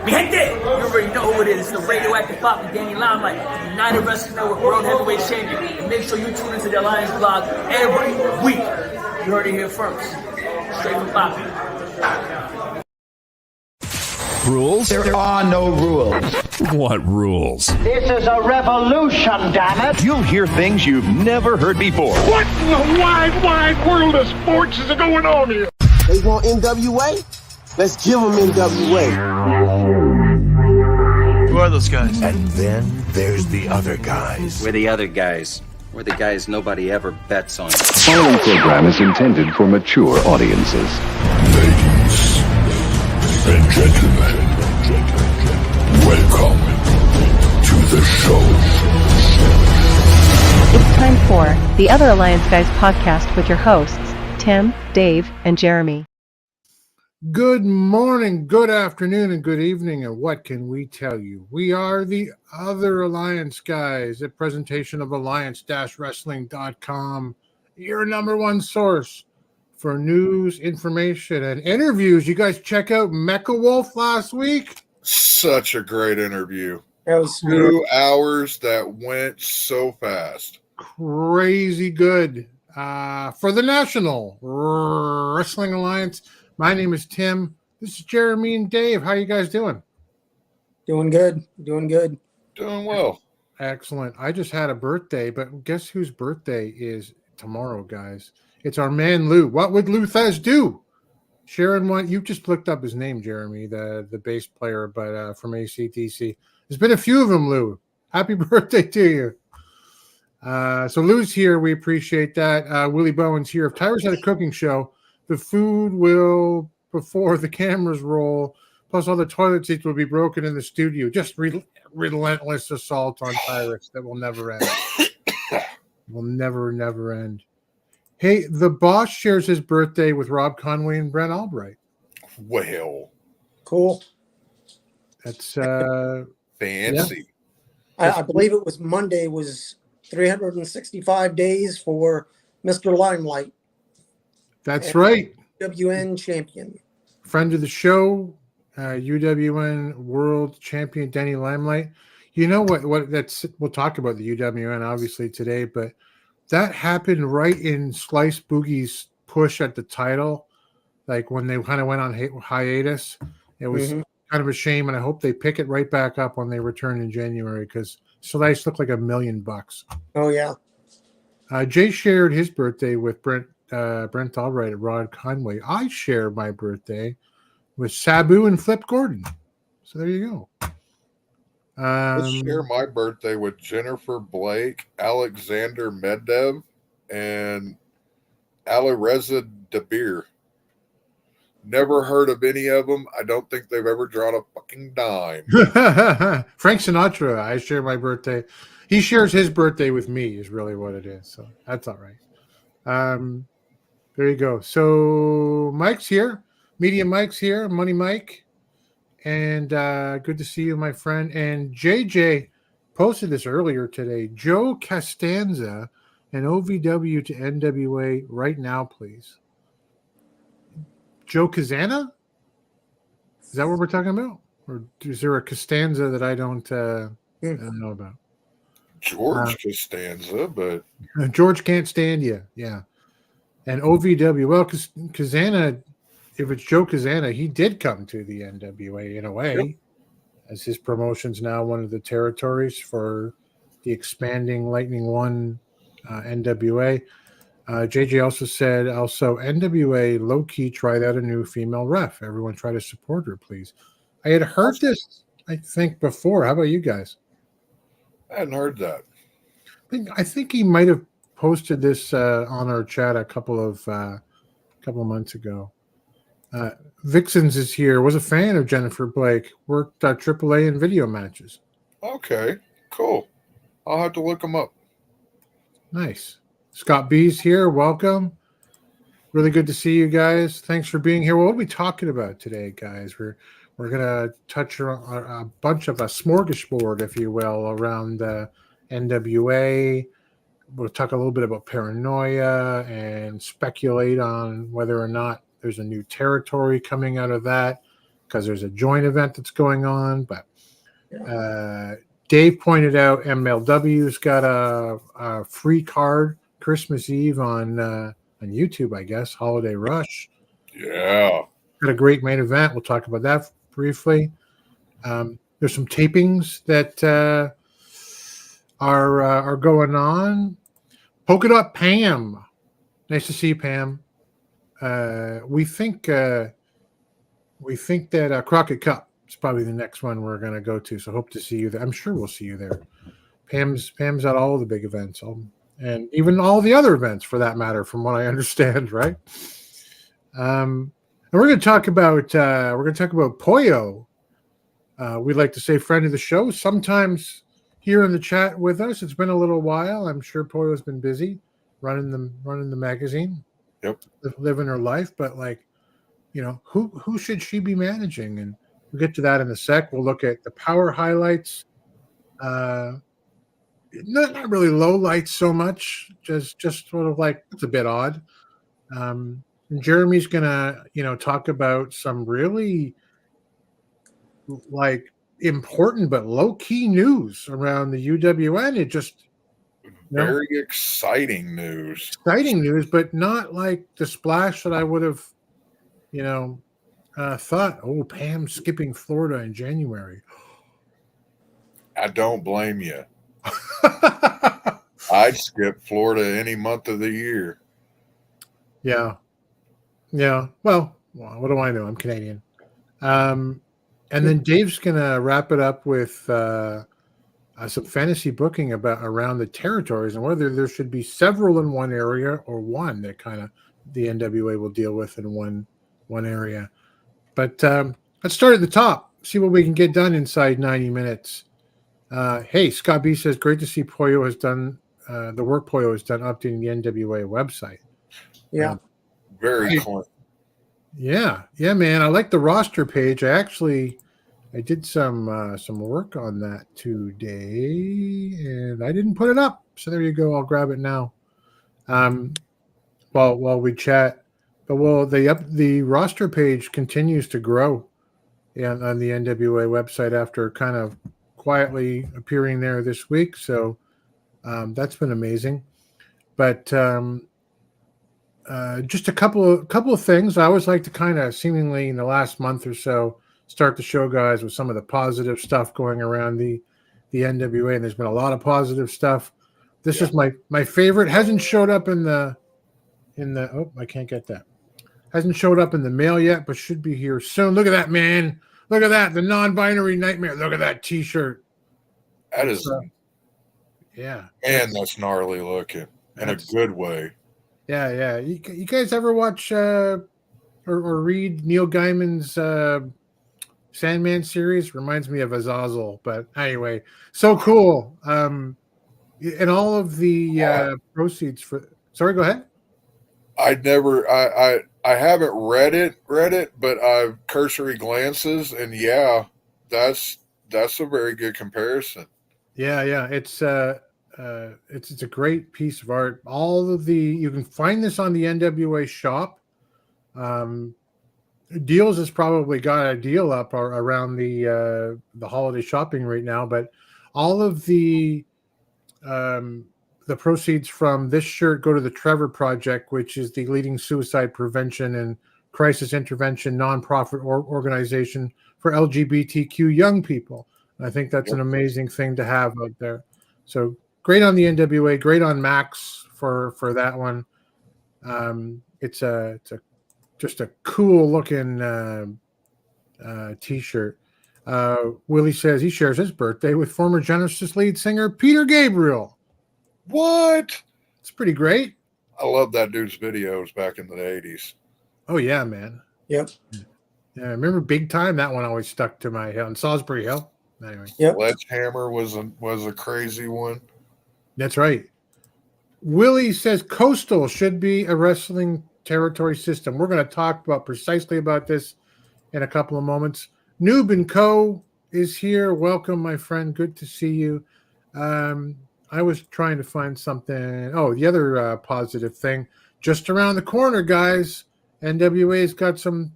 Mi gente, you already know who it is. It's the radioactive pop with Danny Limelight, United Wrestling Network World Heavyweight Champion. And make sure you tune into the Alliance Blog every week. You heard it here first. Straight from Poppy. Rules? There are no rules. What rules? This is a revolution, damn it! You'll hear things you've never heard before. What in the wide, wide world of sports is going on here? They want NWA? Let's give them NWA. Who are those guys? And then there's the other guys. We're the other guys. We're the guys nobody ever bets on. The following program is intended for mature audiences. Ladies and gentlemen, welcome to the show. It's time for the Other Alliance Guys podcast with your hosts, Tim, Dave, and Jeremy. Good morning, good afternoon, and good evening, and what can we tell you? We are the Other Alliance Guys, a presentation of alliance-wrestling.com, your number one source for news, information, and interviews. You guys check out Mecha Wolf last week? Such a great interview. That was 2 hours that went so fast. Crazy good. For the National Wrestling Alliance, my name is Tim. This is Jeremy and Dave. How you guys doing? Doing good. Doing good. Doing well. Excellent. I just had a birthday, but guess whose birthday is tomorrow, guys? It's our man Lou. What would Lou Thez do? Sharon, you just looked up his name, Jeremy, the bass player, but from AC/DC. There's been a few of them, Lou. Happy birthday to you. So Lou's here. We appreciate that. Willie Bowen's here. If Tyra's had a cooking show, the food will, before the cameras roll, plus all the toilet seats will be broken in the studio. Just relentless assault on pirates that will never end. Will never end. Hey, the boss shares his birthday with Rob Conway and Brent Albright. Well. Cool. That's fancy. Yeah. I believe it was Monday was 365 days for Mr. Limelight. That's right. UWN champion. Friend of the show, UWN world champion Danny Limelight. You know what that's we'll talk about the UWN obviously today, but that happened right in Slice Boogie's push at the title, like when they kind of went on hiatus. It was kind of a shame, and I hope they pick it right back up when they return in January because Slice looked like $1 million. Oh yeah. Jay shared his birthday with Brent Albright at Rod Conway. I share my birthday with Sabu and Flip Gordon. So there you go. Let's share my birthday with Jennifer Blake, Alexander Medvedev, and Alireza Dabir. Never heard of any of them. I don't think they've ever drawn a fucking dime. Frank Sinatra, I share my birthday. He shares his birthday with me is really what it is. So that's all right. There you go. So Mike's here. Media Mike's here. Money Mike. And good to see you, my friend. And JJ posted this earlier today. Joe Costanza and OVW to NWA right now, please. Joe Kazana? Is that what we're talking about? Or is there a Costanza that I don't know about? George Costanza, but George can't stand you. Yeah. And OVW. Well, Kazana, if it's Joe Kazana, he did come to the NWA in a way, as his promotion's now one of the territories for the expanding Lightning One NWA. JJ also said, NWA low-key tried out a new female ref. Everyone try to support her, please. I had heard this, I think, before. How about you guys? I hadn't heard that. I think he might have posted this on our chat a couple of months ago. Vixens is here. Was a fan of Jennifer Blake. Worked AAA in video matches. Okay, cool. I'll have to look them up. Nice. Scott B's here. Welcome. Really good to see you guys. Thanks for being here. What are we talking about today, guys? We're gonna touch on a bunch of a smorgasbord, if you will, around NWA. We'll talk a little bit about paranoia and speculate on whether or not there's a new territory coming out of that, because there's a joint event that's going on. But Dave pointed out MLW's got a free card Christmas Eve on YouTube, I guess, Holiday Rush. Yeah. Got a great main event. We'll talk about that briefly. There's some tapings that are going on. Polka Dot Pam. Nice to see you, Pam. We think that Crockett Cup is probably the next one we're going to go to. So hope to see you there. I'm sure we'll see you there. Pam's at all the big events, and even all the other events for that matter, from what I understand, right? And we're going to talk about Pollo. We'd like to say friend of the show. Sometimes here in the chat with us. It's been a little while. I'm sure Pollo's been busy running the magazine. Yep. Living her life, but who should she be managing? And we'll get to that in a sec. We'll look at the power highlights. Not really low lights so much. Just sort of like it's a bit odd. And Jeremy's gonna talk about some really important but low key news around the UWN. It just very exciting news. Exciting news, but not like the splash that I would have, thought. Oh, Pam skipping Florida in January. I don't blame you. I'd skip Florida any month of the year. Yeah. Well, what do I know? I'm Canadian. And then Dave's gonna wrap it up with some fantasy booking around the territories and whether there should be several in one area or one that kind of the NWA will deal with in one area. But let's start at the top. See what we can get done inside 90 minutes. Hey, Scott B says, great to see Pollo has done the work Pollo has done updating the NWA website. Yeah. Very cool. Yeah, man. I like the roster page. I did some work on that today, and I didn't put it up. So there you go. I'll grab it now. While we chat, but the roster page continues to grow, on the NWA website after kind of quietly appearing there this week. So that's been amazing. But just a couple of things. I always like to kind of seemingly in the last month or so start the show, guys, with some of the positive stuff going around the NWA, and there's been a lot of positive stuff. This is my favorite. Hasn't showed up in the I can't get that. Hasn't showed up in the mail yet, but should be here soon. Look at that, man. Look at that. The non-binary nightmare. Look at that t-shirt. That is man, that's gnarly looking in a good way. Yeah. You guys ever watch or read Neil Gaiman's Sandman series? Reminds me of Azazel, but anyway, so cool. And all of the proceeds for. Sorry, go ahead. I haven't read it, but I've cursory glances, and that's a very good comparison. Yeah. It's a great piece of art. You can find this on the NWA shop. Deals has probably got a deal up around the holiday shopping right now, but all of the proceeds from this shirt go to the Trevor Project, which is the leading suicide prevention and crisis intervention nonprofit organization for LGBTQ young people. And I think that's an amazing thing to have out there. So great on the NWA, great on Max for that one. It's just a cool looking t-shirt. Willie says he shares his birthday with former Genesis lead singer Peter Gabriel. What? It's pretty great. I love that dude's videos back in the 80s. Oh, yeah, man. Yep. Yeah, I remember Big Time. That one always stuck to my head. On Salisbury Hill. Anyway. Yep. Sledgehammer was a crazy one. That's right. Willie says Coastal should be a wrestling territory system. We're going to talk precisely about this in a couple of moments. Noob & Co. is here. Welcome, my friend. Good to see you. I was trying to find something. Oh, the other positive thing. Just around the corner, guys. NWA's got some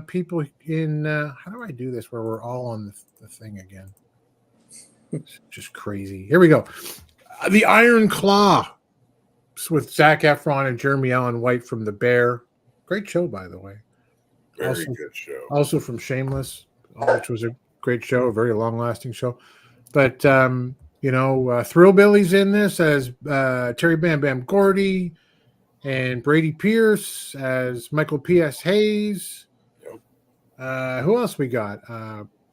people in. How do I do this where we're all on the thing again? It's just crazy. Here we go. The Iron Claw with Zac Efron and Jeremy Allen White from The Bear. Great show, by the way. Very good show. Also from Shameless, which was a great show, a very long-lasting show. But, Thrillbilly's in this as Terry Bam Bam Gordy and Brady Pierce as Michael P.S. Hayes. Yep. Who else we got?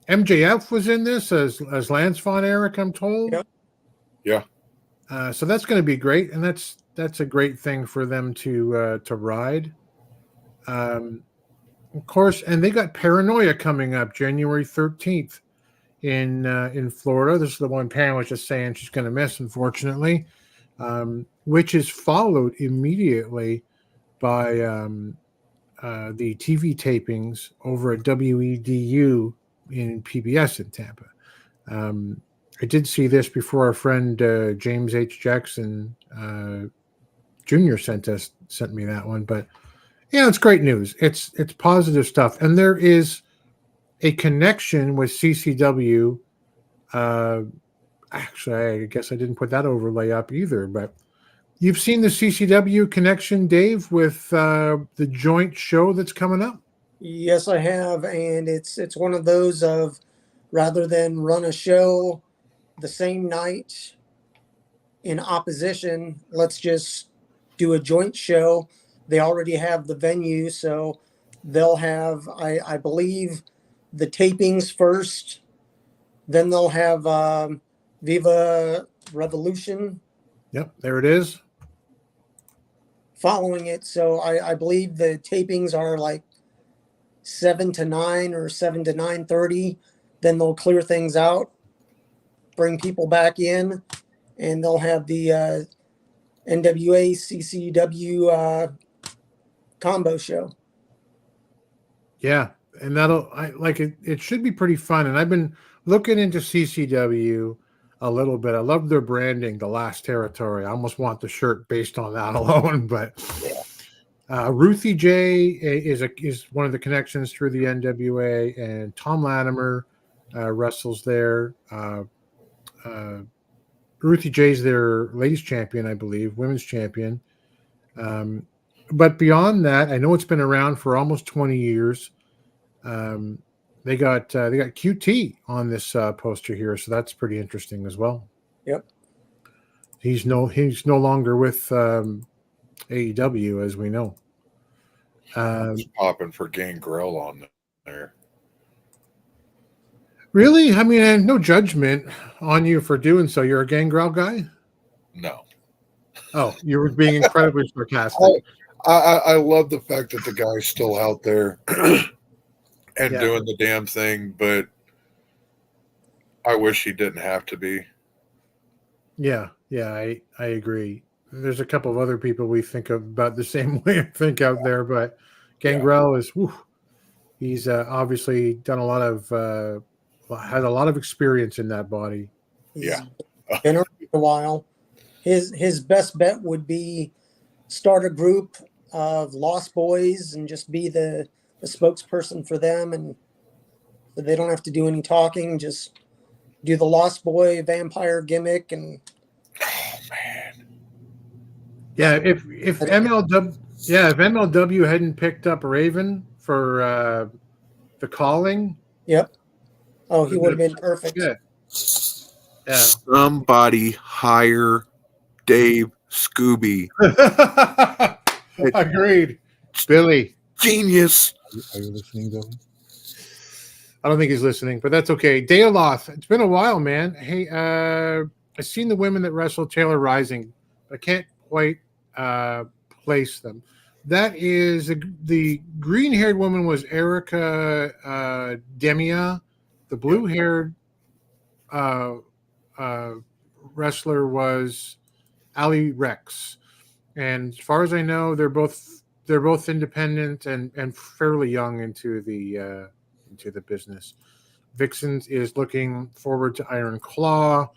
MJF was in this as Lance Von Erich, I'm told. Yep. Yeah. So that's going to be great, and that's a great thing for them to ride. Of course, and they got Paranoia coming up January 13th in Florida. This is the one Pam was just saying she's going to miss, unfortunately, which is followed immediately by the TV tapings over at WEDU in PBS in Tampa. I did see this before our friend James H. Jackson Jr. sent me that one, but yeah, it's great news. It's positive stuff, and there is a connection with CCW. Actually, I guess I didn't put that overlay up either, but you've seen the CCW connection, Dave, with the joint show that's coming up? Yes, I have, and it's one of those of rather than run a show the same night in opposition, let's just do a joint show. They already have the venue, so they'll have, I believe, the tapings first. Then they'll have Viva Revolution. Yep, there it is. Following it, so I believe the tapings are like 7 to 9 or 7 to 9:30. Then they'll clear things out, bring people back in, and they'll have the NWA CCW combo show. Yeah, and it should be pretty fun. And I've been looking into CCW a little bit. I love their branding, The Last Territory. I almost want the shirt based on that alone. But Ruthie J is one of the connections through the NWA, and Tom Latimer wrestles there. Ruthie J's their ladies champion, I believe, women's champion. But beyond that, I know it's been around for almost 20 years. They got QT on this poster here, so that's pretty interesting as well. Yep. He's no longer with AEW, as we know. Popping for Gangrel on there. Really? I mean, no judgment on you for doing so. You're a Gangrel guy? No. Oh, you were being incredibly sarcastic. I love the fact that the guy's still out there and doing the damn thing, but I wish he didn't have to be. Yeah, I agree. There's a couple of other people we think of about the same way I think out there, but Gangrel is, he's obviously done a lot of, had a lot of experience in that body. He's been around a while. His best bet would be start a group of Lost Boys and just be the spokesperson for them, and so they don't have to do any talking. Just do the Lost Boy vampire gimmick, and if MLW hadn't picked up Raven for the Calling, he would have been perfect. Yeah. Somebody hire Dave Scooby. Agreed. Billy. Genius. Are you listening, Billy? I don't think he's listening, but that's okay. Dayaloth, it's been a while, man. Hey, I've seen the women that wrestled Taylor Rising I can't quite place them. That is the green-haired woman was Erica Demia. The blue-haired wrestler was Ali Rex. And as far as I know, they're both independent and fairly young into the business. Vixen is looking forward to Iron Claw.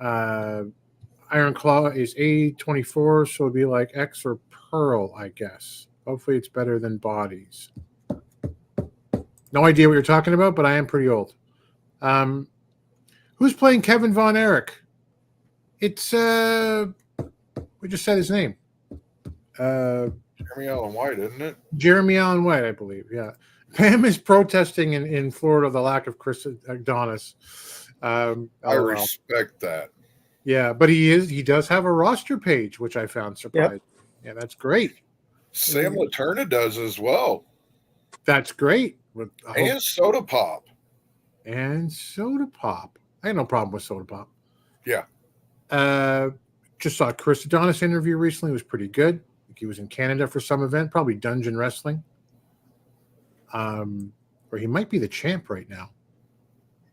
Iron Claw is A24, so it'll be like X or Pearl, I guess. Hopefully it's better than Bodies. No idea what you're talking about, but I am pretty old. Who's playing Kevin Von Erich? It's we just said his name. Jeremy Allen White, isn't it? Jeremy Allen White, I believe. Yeah. Pam is protesting in Florida the lack of Chris Adonis. I respect that. Yeah, but he does have a roster page, which I found surprising. Yep. Yeah, that's great. Sam Laterna does as well. That's great. And Soda Pop. And Soda Pop. I had no problem with Soda Pop. Yeah. Just saw a Chris Adonis interview recently. It was pretty good. I think he was in Canada for some event, probably Dungeon Wrestling. Or he might be the champ right now.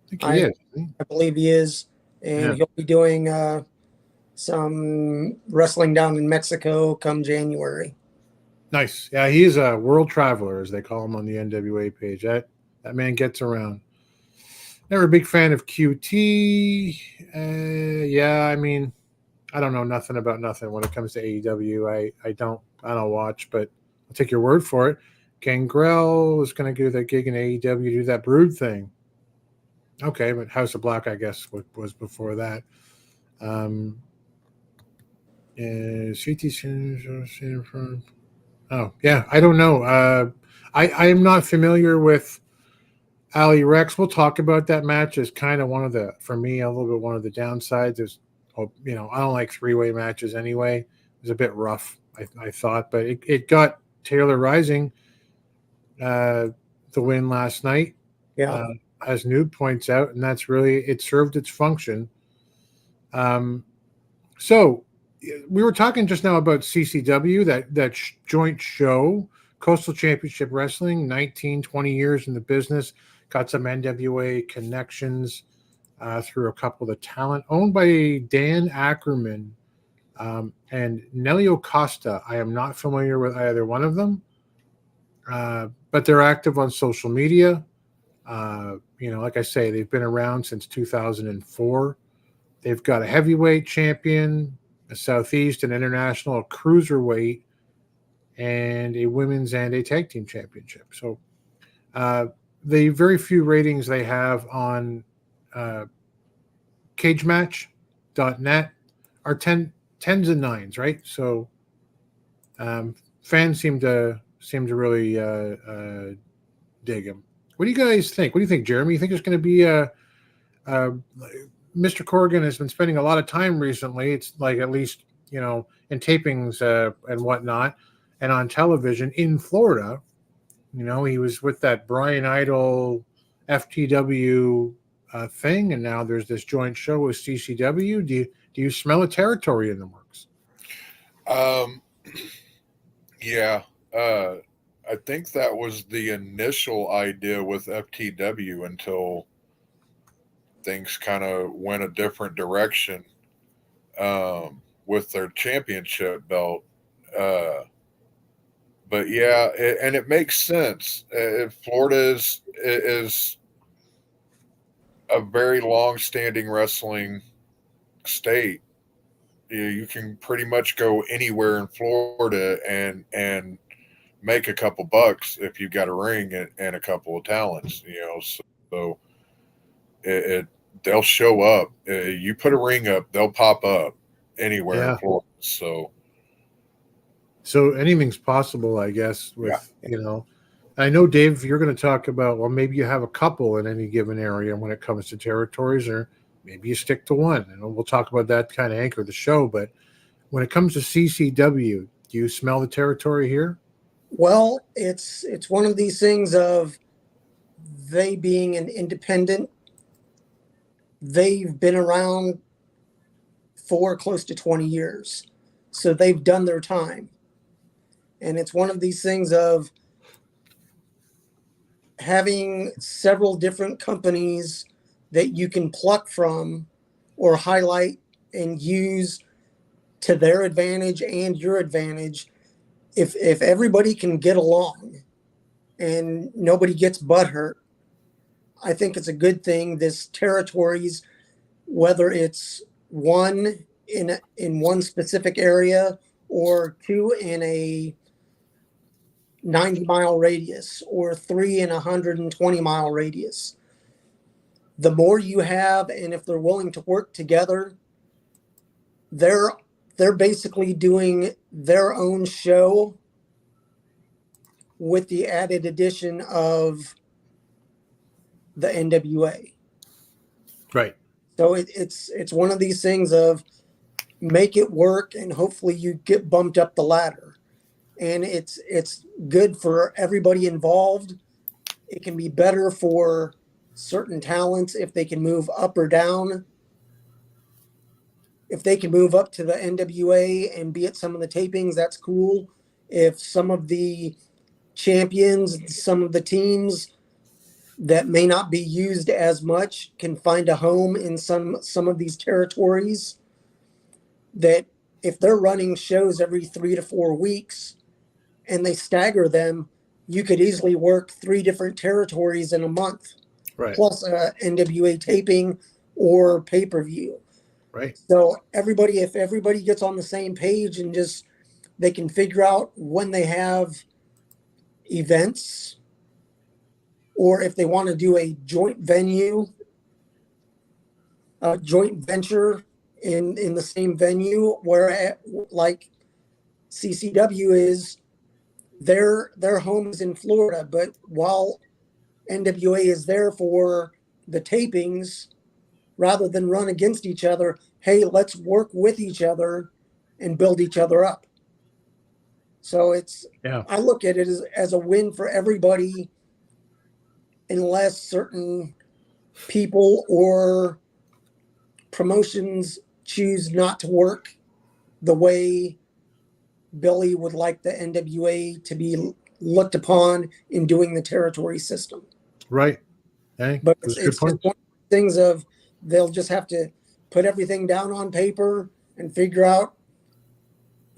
I think he is. I believe he is. And he'll be doing some wrestling down in Mexico come January. Nice. Yeah, he is a world traveler, as they call him on the NWA page. That man gets around. Never a big fan of QT. Yeah, I mean, I don't know nothing about nothing when it comes to AEW. I don't watch, but I'll take your word for it. Gangrel was going to do that gig in AEW, do that Brood thing. Okay, but House of Black, I guess, was before that. Oh, yeah, I don't know. I am not familiar with Ali Rex. We'll talk about that match as kind of one of the, for me, a little bit one of the downsides is, I don't like three-way matches anyway. It was a bit rough, I thought, but it got Taylor Rising the win last night. Yeah. As Noob points out, and that's really, it served its function. So we were talking just now about CCW, that joint show, Coastal Championship Wrestling, 19, 20 years in the business, got some NWA connections through a couple of the talent, owned by Dan Ackerman and Nelio Costa. I am not familiar with either one of them, but they're active on social media. Like I say, they've been around since 2004. They've got a heavyweight champion, a Southeast and international, a cruiserweight, and a women's and a tag team championship. So the very few ratings they have on cagematch.net are tens and nines, right? So fans seem to really dig them. What do you guys think? What do you think, Jeremy? You think there's going to be Mr. Corrigan has been spending a lot of time recently. It's like at least, in tapings and whatnot and on television in Florida. He was with that Brian Idol FTW thing, and now there's this joint show with CCW. Do you smell a territory in the works? Yeah. I think that was the initial idea with FTW until things kind of went a different direction with their championship belt. But yeah, and it makes sense. Florida is a very long-standing wrestling state. You can pretty much go anywhere in Florida and make a couple bucks if you've got a ring and a couple of talents, so they'll show up. You put a ring up, they'll pop up anywhere in Florida. So anything's possible, I guess, with, I know, Dave, you're going to talk about, well, maybe you have a couple in any given area when it comes to territories, or maybe you stick to one, and we'll talk about that, kind of anchor the show. But when it comes to CCW, do you smell the territory here? Well, it's one of these things of they being an independent. They've been around for close to 20 years. So they've done their time. And it's one of these things of having several different companies that you can pluck from or highlight and use to their advantage and your advantage. If everybody can get along and nobody gets butthurt, I think it's a good thing. This territories, whether it's one in one specific area or two in a 90-mile radius or three in a 120-mile radius, the more you have, and if they're willing to work together, they're basically doing their own show with the added addition of the NWA. Right. So it's one of these things of make it work, and hopefully you get bumped up the ladder. And it's good for everybody involved. It can be better for certain talents if they can move up or down. If they can move up to the NWA and be at some of the tapings, that's cool. If some of the champions, some of the teams that may not be used as much can find a home in some of these territories, that if they're running shows every 3 to 4 weeks and they stagger them, you could easily work 3 different territories in a month, right, plus a NWA taping or pay-per-view. Right. So if everybody gets on the same page and just they can figure out when they have events, or if they want to do a joint venue, a joint venture in the same venue, where like CCW is, their home is in Florida, but while NWA is there for the tapings, rather than run against each other, hey, let's work with each other and build each other up. So I look at it as a win for everybody, unless certain people or promotions choose not to work the way Billy would like the NWA to be looked upon in doing the territory system. Right. Hey, but it's just one of the things of they'll just have to put everything down on paper and figure out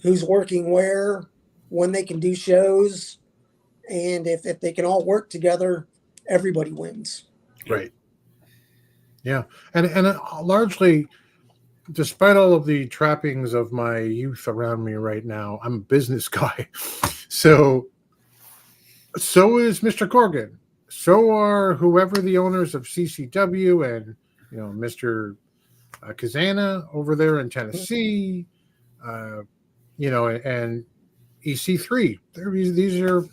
who's working where, when they can do shows, and if they can all work together, everybody wins. Right. Yeah. And largely, despite all of the trappings of my youth around me right now, I'm a business guy. So is Mr. Corgan. So are whoever the owners of CCW and, Mr. Kazana over there in Tennessee, and EC3.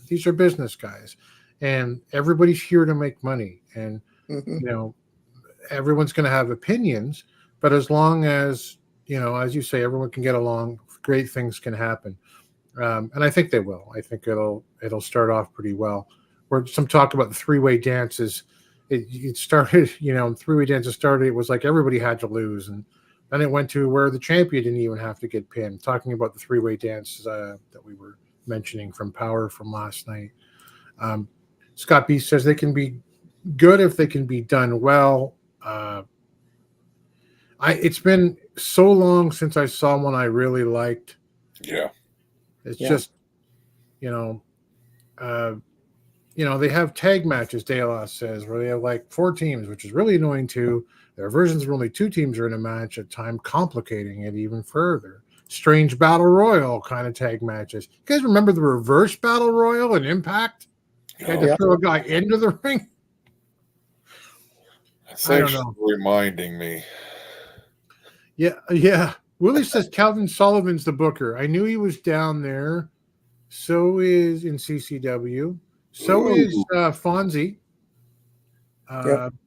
These are business guys, and everybody's here to make money. And everyone's going to have opinions, but as long as as you say, everyone can get along, great things can happen. And I think they will. I think it'll start off pretty well. Where some talk about the three-way dances. It started, three-way dances started. It was like everybody had to lose, and then it went to where the champion didn't even have to get pinned. Talking about the three-way dance that we were mentioning from Power from last night. Scott B says they can be good if they can be done well. It's been so long since I saw one I really liked. Yeah. It's just, they have tag matches, DLS says, where they have like 4 teams, which is really annoying too. There are versions where only 2 teams are in a match at time, complicating it even further. Strange Battle Royal kind of tag matches. You guys remember the reverse Battle Royal in Impact? You had to throw a guy into the ring? I don't know. Reminding me. Yeah. Willie says Calvin Sullivan's the booker. I knew he was down there. So is in CCW. So is Fonzie.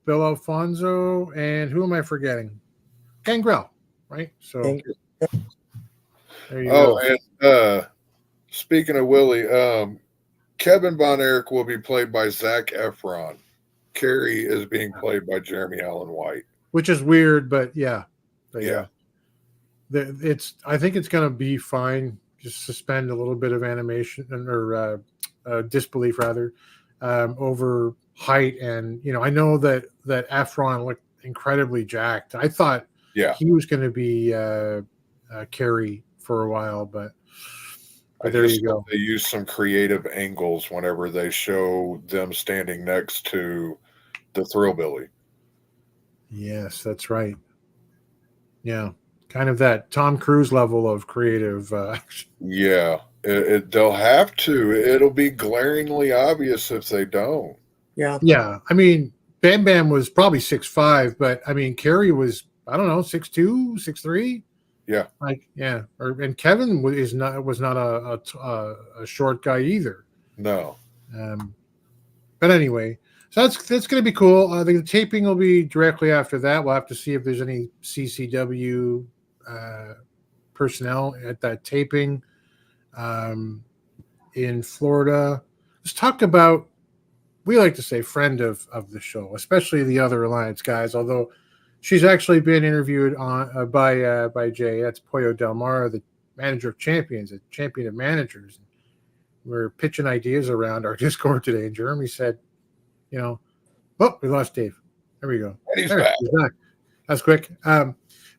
Bill Alfonso. And who am I forgetting? Gangrel, right? So there you go. And speaking of Willie, Kevin Von Erich will be played by Zac Efron. Carrie is being played by Jeremy Allen White. Which is weird, but yeah. I think it's going to be fine. Just suspend a little bit of animation or disbelief rather over height. And I know that Efron looked incredibly jacked. I thought he was going to be Carrie for a while, but there you go. They use some creative angles whenever they show them standing next to the Thrillbilly. Yes, that's right. Yeah, kind of that Tom Cruise level of creative action. Yeah, they'll have to. It'll be glaringly obvious if they don't. Yeah. Yeah, I mean, Bam Bam was probably 6'5", but I mean, Carrie was, I don't know, 6'2", 6'3". Yeah, and Kevin was not a short guy either. No. But anyway, so that's going to be cool. I think the taping will be directly after that. We'll have to see if there's any CCW personnel at that taping in Florida. Let's talk about, we like to say friend of the show, especially the other Alliance guys, although she's actually been interviewed on by Jay. That's Pollo Del Mar, the manager of champions, a champion of managers. We're pitching ideas around our Discord today, and Jeremy said, oh, we lost Dave. There we go. And he's back. That's quick.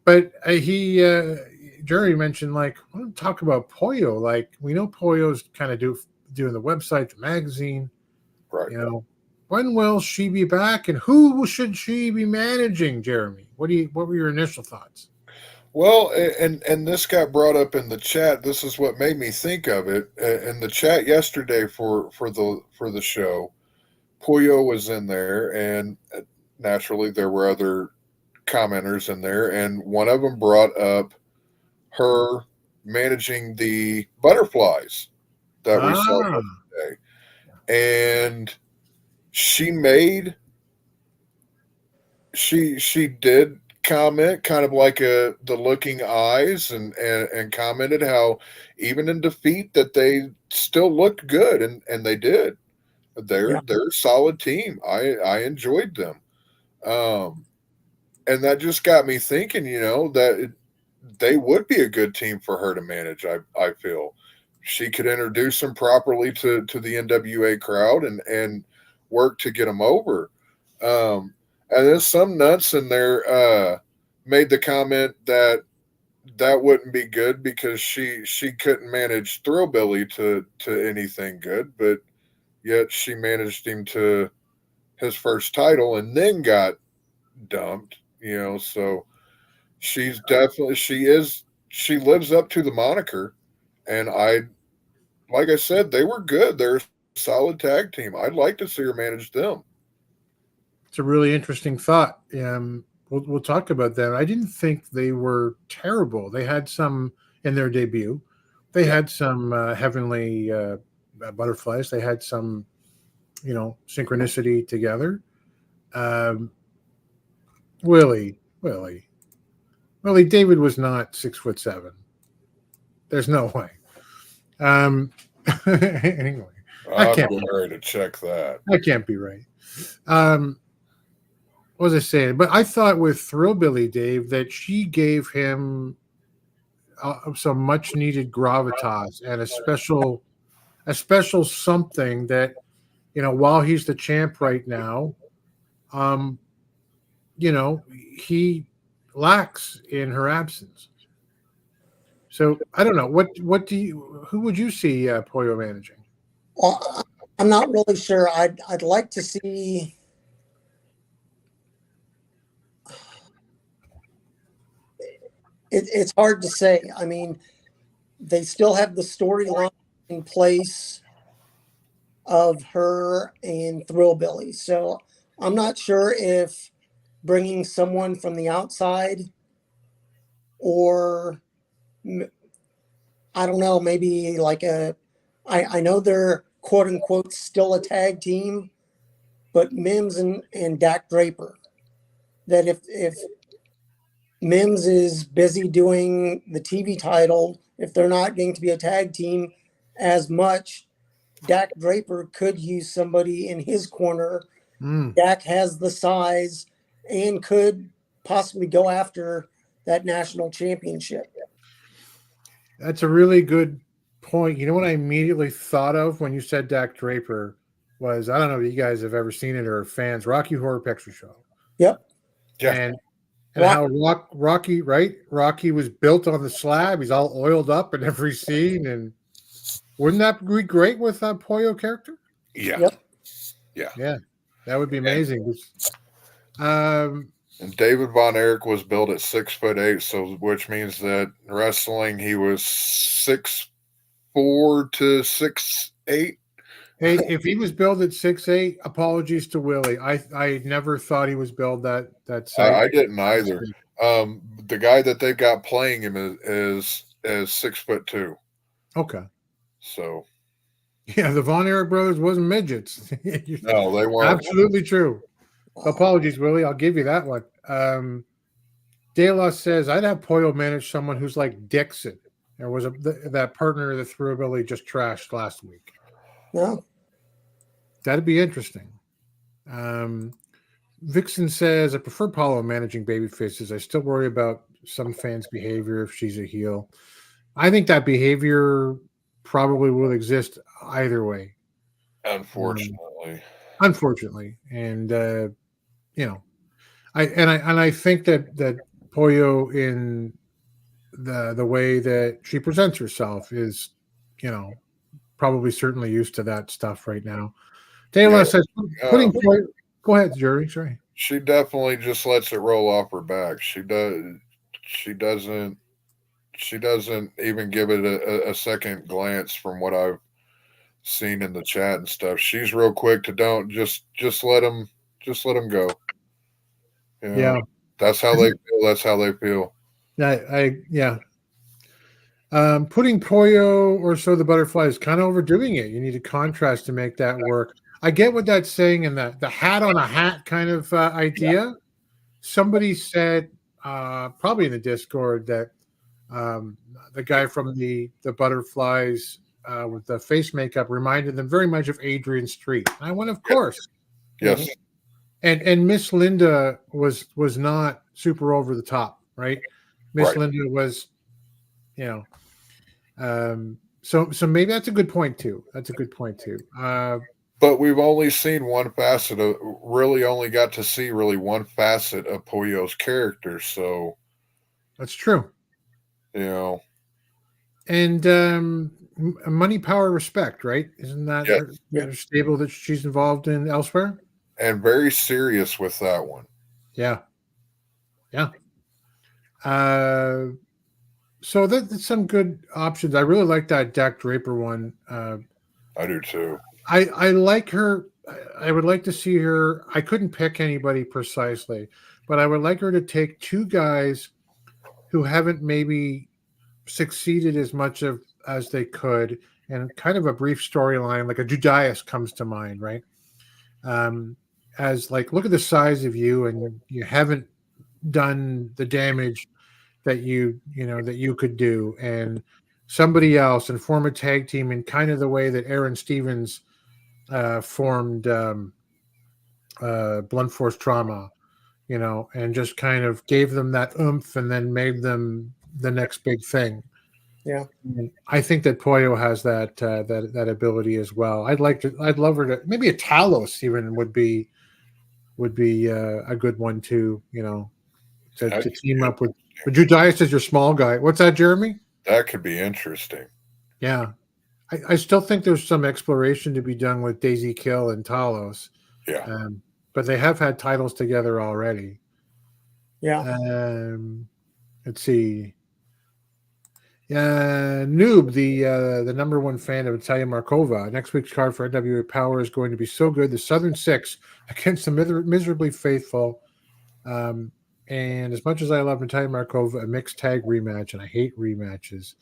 But Jeremy mentioned, I want to talk about Pollo. We know Pollo's kind of doing the website, the magazine. Right. When will she be back, and who should she be managing, Jeremy? What were your initial thoughts? Well, and this got brought up in the chat. This is what made me think of it. In the chat yesterday for the show, Pollo was in there, and naturally there were other commenters in there, and one of them brought up her managing the butterflies that we saw today. And she did comment kind of like the looking eyes and commented how even in defeat that they still looked good, and they did. They're a solid team. I enjoyed them. And that just got me thinking, that they would be a good team for her to manage. I feel she could introduce them properly to the NWA crowd and work to get them over. And then some nuts in there made the comment that wouldn't be good because she couldn't manage Thrillbilly to anything good, but yet she managed him to his first title and then got dumped. So she's definitely she lives up to the moniker, and like I said, they were good. They're a solid tag team. I'd like to see her manage them. It's a really interesting thought. We'll talk about that. I didn't think they were terrible. They had some in their debut. They had some heavenly butterflies. They had some, synchronicity together. Willie, David was not 6'7". There's no way. Anyway, I can't be ready to check that. That can't be right. What was I saying? But I thought with Thrillbilly, Dave, that she gave him some much needed gravitas and a special something that, while he's the champ right now, he lacks in her absence. So I don't know. Who would you see Pollo managing? Well, I'm not really sure. I'd like to see. It's hard to say. I mean, they still have the storyline in place of her and Thrillbilly. So I'm not sure if bringing someone from the outside or I don't know, maybe like I know they're quote unquote still a tag team, but Mims and Dak Draper, that if Mims is busy doing the TV title, if they're not going to be a tag team as much, Dak Draper could use somebody in his corner. Dak has the size and could possibly go after that national championship. That's a really good point. You know what I immediately thought of when you said Dak Draper was, I don't know if you guys have ever seen it or are fans, Rocky Horror Picture Show. Yep. Yeah. And how Rocky, right? Rocky was built on the slab. He's all oiled up in every scene. And wouldn't that be great with that Pollo character? Yeah. Yep. Yeah. That would be amazing. And David Von Erich was built at 6'8", so which means that wrestling he was 6'4" to 6'8". Hey, if he was billed at 6'8", apologies to Willie. I never thought he was billed that size. I didn't either. The guy that they've got playing him is 6'2". Okay. So. Yeah, the Von Erich brothers wasn't midgets. No, they weren't. Absolutely true. Apologies, Willie. I'll give you that one. De La says, I'd have Pollo manage someone who's like Dixon. There was that partner that Thrillbilly just trashed last week. No. That'd be interesting. Vixen says, I prefer Paulo managing baby faces. I still worry about some fans' behavior if she's a heel. I think that behavior probably will exist either way. Unfortunately. And I think that Pollo in the way that she presents herself is, probably certainly used to that stuff right now. Taylor says putting Pollo. Go ahead, Jerry. Sorry. She definitely just lets it roll off her back. She doesn't even give it a second glance from what I've seen in the chat and stuff. She's real quick to just let them go. Yeah. That's how they feel. That's how they feel. Yeah. Putting Pollo or So the Butterfly is kind of overdoing it. You need a contrast to make that work. I get what that's saying in the hat on a hat kind of idea. Yeah. Somebody said, probably in the Discord, that the guy from the Butterflies with the face makeup reminded them very much of Adrian Street. I went, of course. Yes. And Miss Linda was not super over the top, right? Miss Linda was, so maybe that's a good point too. But we've only seen one facet of, only got to see one facet of Pollo's character. So that's true. And money, power, respect, right? Isn't that her stable that she's involved in elsewhere? And very serious with that one. Yeah. So that's some good options. I really like that Dak Draper one. I do too. I like her. I would like to see her. I couldn't pick anybody precisely, but I would like her to take two guys who haven't maybe succeeded as much as they could, and kind of a brief storyline, like a Judas comes to mind, right? As like, look at the size of you, and you haven't done the damage that you could do, and somebody else, and form a tag team in kind of the way that Aaron Stevens formed Blunt Force Trauma, and just kind of gave them that oomph and then made them the next big thing. Yeah. And I think that Pollo has that ability as well. I'd love her to, maybe a Talos even would be a good one too, to team up with. But Judas is your small guy. What's that, Jeremy? That could be interesting. Yeah. I still think there's some exploration to be done with Daisy Kill and Talos. Yeah. But they have had titles together already. Yeah. Let's see. Noob, the number one fan of Natalia Markova. Next week's card for NWA Power is going to be so good. The Southern Six against the miserably faithful. And as much as I love Natalia Markova, a mixed tag rematch, and I hate rematches.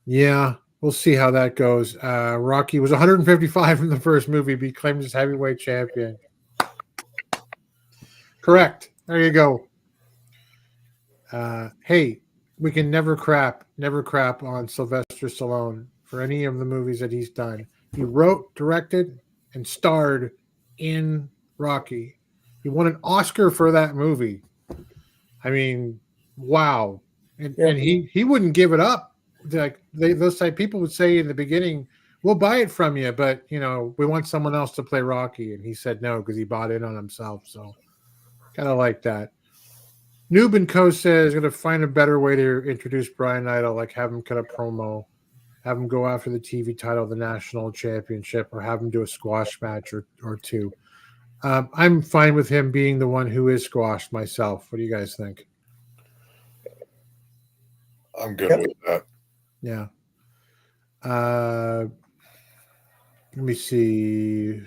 Yeah, we'll see how that goes. Rocky was 155 in the first movie, be claimed as heavyweight champion. Correct. There you go. Hey, we can never crap on Sylvester Stallone for any of the movies that he's done. He wrote, directed, and starred in Rocky. He won an Oscar for that movie. I mean, wow. And he wouldn't give it up those type people would say in the beginning, we'll buy it from you, but we want someone else to play Rocky, and he said no because he bought in on himself. So kind of like that. Noob and Co says going to find a better way to introduce Brian Idol, like have him cut a promo, have him go after the TV title, the national championship, or have him do a squash match or two. I'm fine with him being the one who is squashed myself. What do you guys think? I'm good with that. Yeah. Let me see.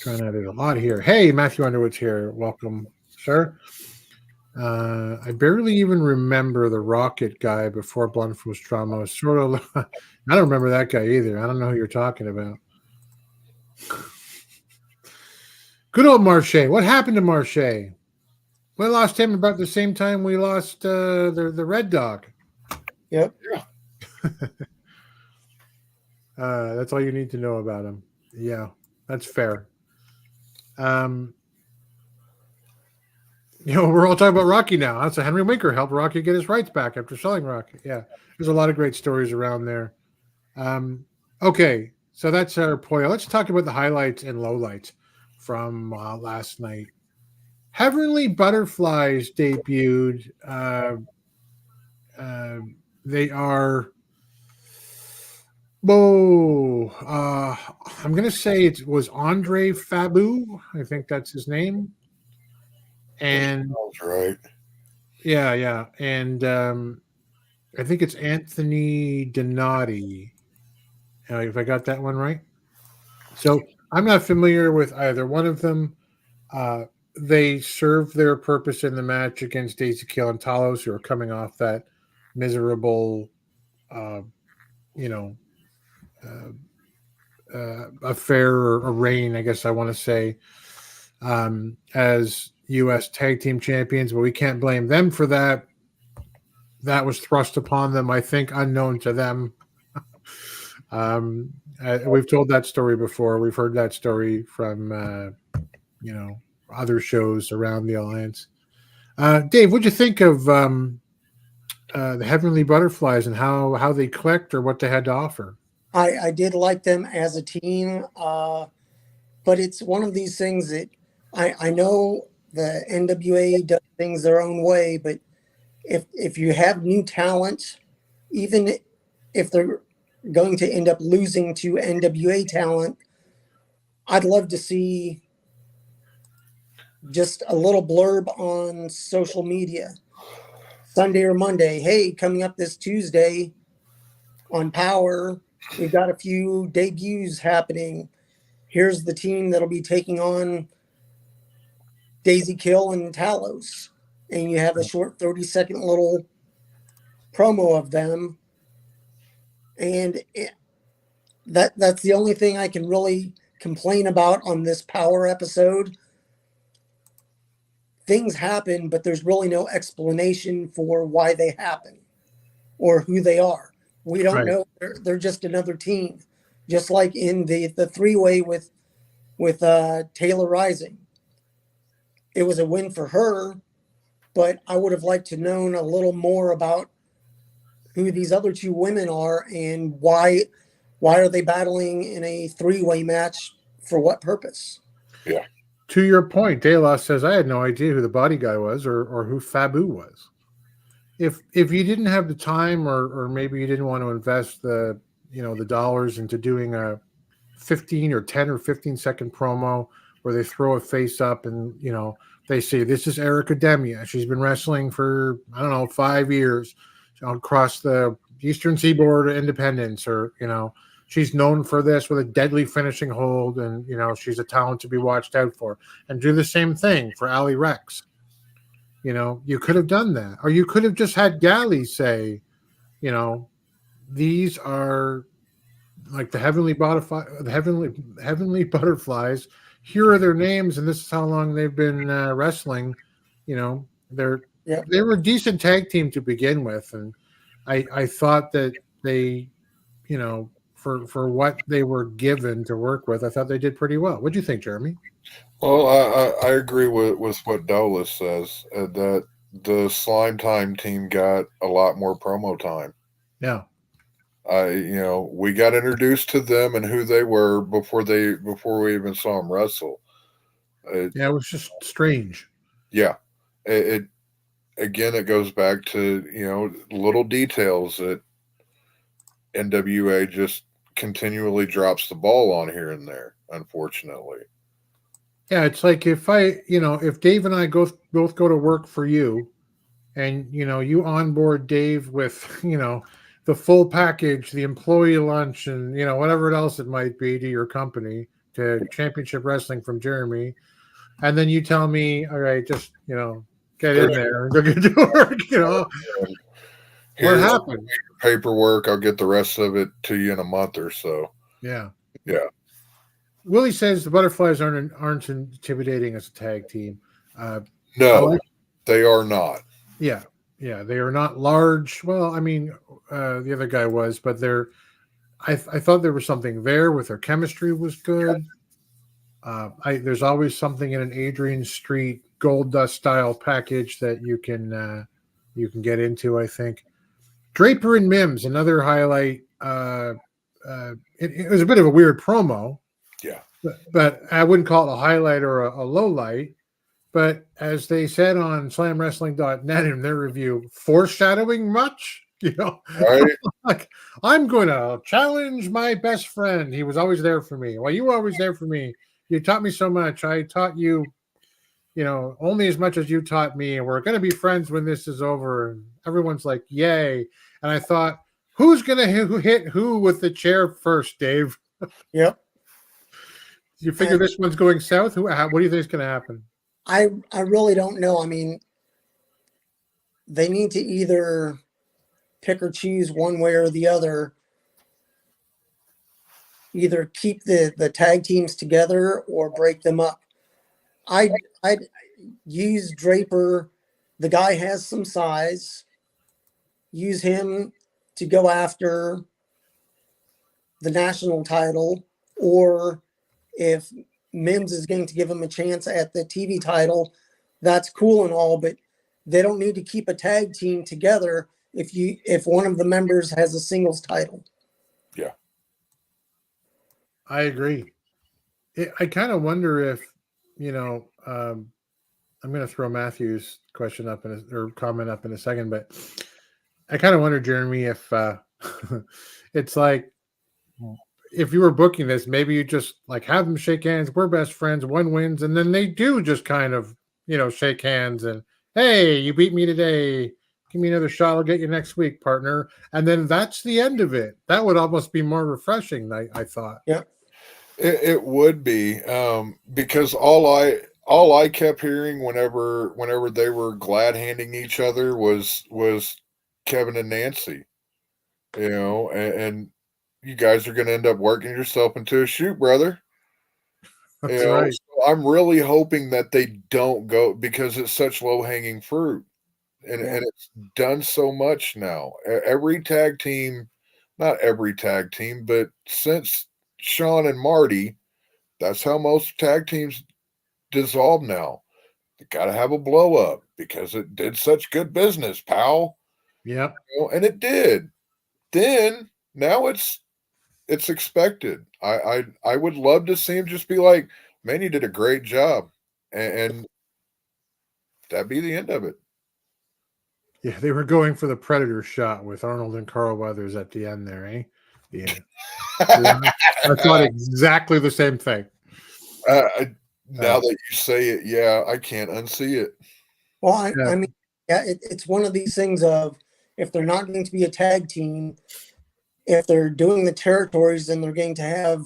Trying to edit a lot here. Hey, Matthew Underwood's here. Welcome, sir. I barely even remember the Rocket guy before Blunfustramo. Sort of. I don't remember that guy either. I don't know who you're talking about. Good old Marche. What happened to Marche? We lost him about the same time we lost the Red Dog. Yep. Yeah. That's all you need to know about him. Yeah, that's fair. We're all talking about Rocky now. That's Henry Winker helped Rocky get his rights back after selling Rocky. Yeah, there's a lot of great stories around there. Okay, so that's our Poyo. Let's talk about the highlights and lowlights from last night. Heavenly Butterflies debuted. They are. I'm going to say it was Andre Fabu. I think that's his name. And that's right. Yeah. And I think it's Anthony Donati. If I got that one right. So I'm not familiar with either one of them. They served their purpose in the match against Daisy Kill and Talos, who are coming off that miserable, affair or reign, I guess I want to say, as U.S. Tag Team Champions. But we can't blame them for that. That was thrust upon them, I think, unknown to them. We've told that story before. We've heard that story from, other shows around the Alliance. Dave, what'd you think of the Heavenly Butterflies and how they clicked or what they had to offer? I did like them as a team, but it's one of these things that I know the NWA does things their own way, but if you have new talent, even if they're going to end up losing to NWA talent, I'd love to see just a little blurb on social media, Sunday or Monday. Hey, coming up this Tuesday on Power, we've got a few debuts happening. Here's the team that'll be taking on Daisy Kill and Talos. And you have a short 30-second little promo of them. And that's the only thing I can really complain about on this Power episode. Things happen, but there's really no explanation for why they happen or who they are. We don't know. They're just another team, just like in the three-way with Taylor Rising. It was a win for her, but I would have liked to known a little more about who these other two women are and why are they battling in a three-way match, for what purpose? Yeah. To your point, De La says, I had no idea who the body guy was or who Fabu was. If you didn't have the time or maybe you didn't want to invest the dollars into doing a 15 or 10 or 15 second promo where they throw a face up and, they say, this is Erica Demia. She's been wrestling for, 5 years across the Eastern Seaboard Independence, or, she's known for this with a deadly finishing hold, and, she's a talent to be watched out for. And do the same thing for Ali Rex. You could have done that. Or you could have just had Galley say, these are like the heavenly butterflies. Here are their names, and this is how long they've been wrestling. They were a decent tag team to begin with, and I thought that they, for what they were given to work with, I thought they did pretty well. What do you think, Jeremy? Well, I agree with what Douglas says, that the Slime Time team got a lot more promo time. Yeah. We got introduced to them and who they were before we even saw them wrestle. It was just strange. Yeah. It goes back to, little details that NWA just continually drops the ball on here and there, unfortunately. Yeah, it's like if Dave and I both go to work for you, and you onboard Dave with the full package, the employee lunch, and whatever else it might be to your company, to Championship Wrestling from Jeremy, and then you tell me, all right, just get in there and go get to work. What happened? Paperwork. I'll get the rest of it to you in a month or so. Yeah. Willie says the Butterflies aren't intimidating as a tag team. No, they are not. Yeah, they are not large. Well, I mean, the other guy was, but I thought there was something there with their chemistry was good. There's always something in an Adrian Street Gold Dust style package that you can get into. I think Draper and Mims, another highlight. It was a bit of a weird promo. Yeah, but I wouldn't call it a highlight or a low light. But as they said on slamwrestling.net in their review, foreshadowing much, right? Like, I'm going to challenge my best friend. He was always there for me. Well, you were always there for me. You taught me so much. I taught you, only as much as you taught me. And we're going to be friends when this is over. And everyone's like, yay. And I thought, who's going to hit who with the chair first, Dave? Yep. You figure this one's going south? What do you think is going to happen? I really don't know. I mean, they need to either pick or choose one way or the other. Either keep the tag teams together or break them up. I'd use Draper. The guy has some size. Use him to go after the national title, or if Mims is going to give him a chance at the TV title, that's cool and all, but they don't need to keep a tag team together if one of the members has a singles title. Yeah. I agree. I kind of wonder if, I'm going to throw Matthew's question up or comment up in a second, but I kind of wonder, Jeremy, if it's like, if you were booking this, maybe you just like have them shake hands. We're best friends. One wins, and then they do just kind of, shake hands and, hey, you beat me today. Give me another shot. I'll get you next week, partner. And then that's the end of it. That would almost be more refreshing. I thought. Yeah, it would be because all I kept hearing whenever they were glad handing each other was Kevin and Nancy, and you guys are going to end up working yourself into a shoot, brother. That's right. So I'm really hoping that they don't go, because it's such low-hanging fruit. And it's done so much now. Every tag team, not every tag team, but since Sean and Marty, that's how most tag teams dissolve now. They got to have a blow-up because it did such good business, pal. Yep. And it did. Then, now it's expected. I would love to see him just be like, man, you did a great job. And that'd be the end of it. Yeah, they were going for the Predator shot with Arnold and Carl Weathers at the end there, eh? Yeah. I thought exactly the same thing. Now that you say it, yeah, I can't unsee it. Well, I mean, yeah, it's one of these things of, if they're not going to be a tag team, if they're doing the territories, then they're going to have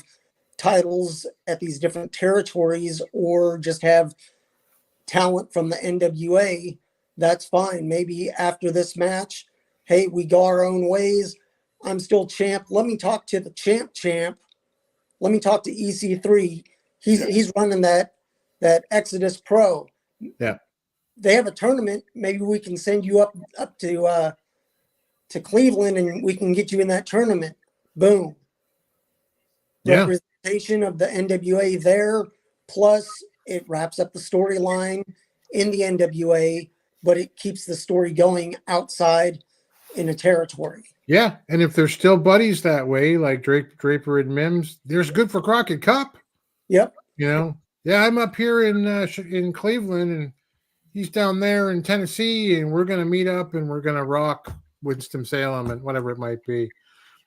titles at these different territories, or just have talent from the NWA. That's fine. Maybe after this match, hey, we go our own ways. I'm still champ. Let me talk to the champ. Let me talk to EC3. He's running that Exodus Pro. Yeah. They have a tournament. Maybe we can send you up to Cleveland, and we can get you in that tournament. Boom. Yeah. Representation of the NWA there. Plus, it wraps up the storyline in the NWA. but it keeps the story going outside in a territory. Yeah, and if they're still buddies that way, like Draper and Mims, there's good for Crockett Cup. Yep. You know, yeah, I'm up here in Cleveland, and he's down there in Tennessee, and we're gonna meet up, and we're gonna rock Winston-Salem and whatever it might be.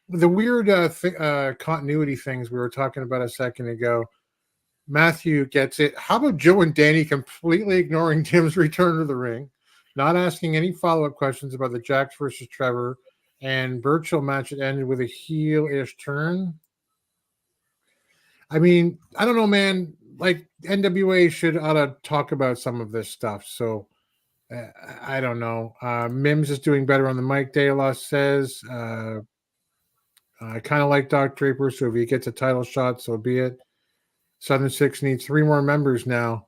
The weird continuity things we were talking about a second ago. Matthew gets it. How about Joe and Danny completely ignoring Tim's return to the ring, not asking any follow-up questions about the Jax versus Trevor and Burchill match that ended with a heel-ish turn? I mean, I don't know, man. Like, NWA ought to talk about some of this stuff. So, I don't know. Mims is doing better on the mic, De La says. I kind of like Doc Draper, so if he gets a title shot, so be it. Southern Six needs 3 more members now.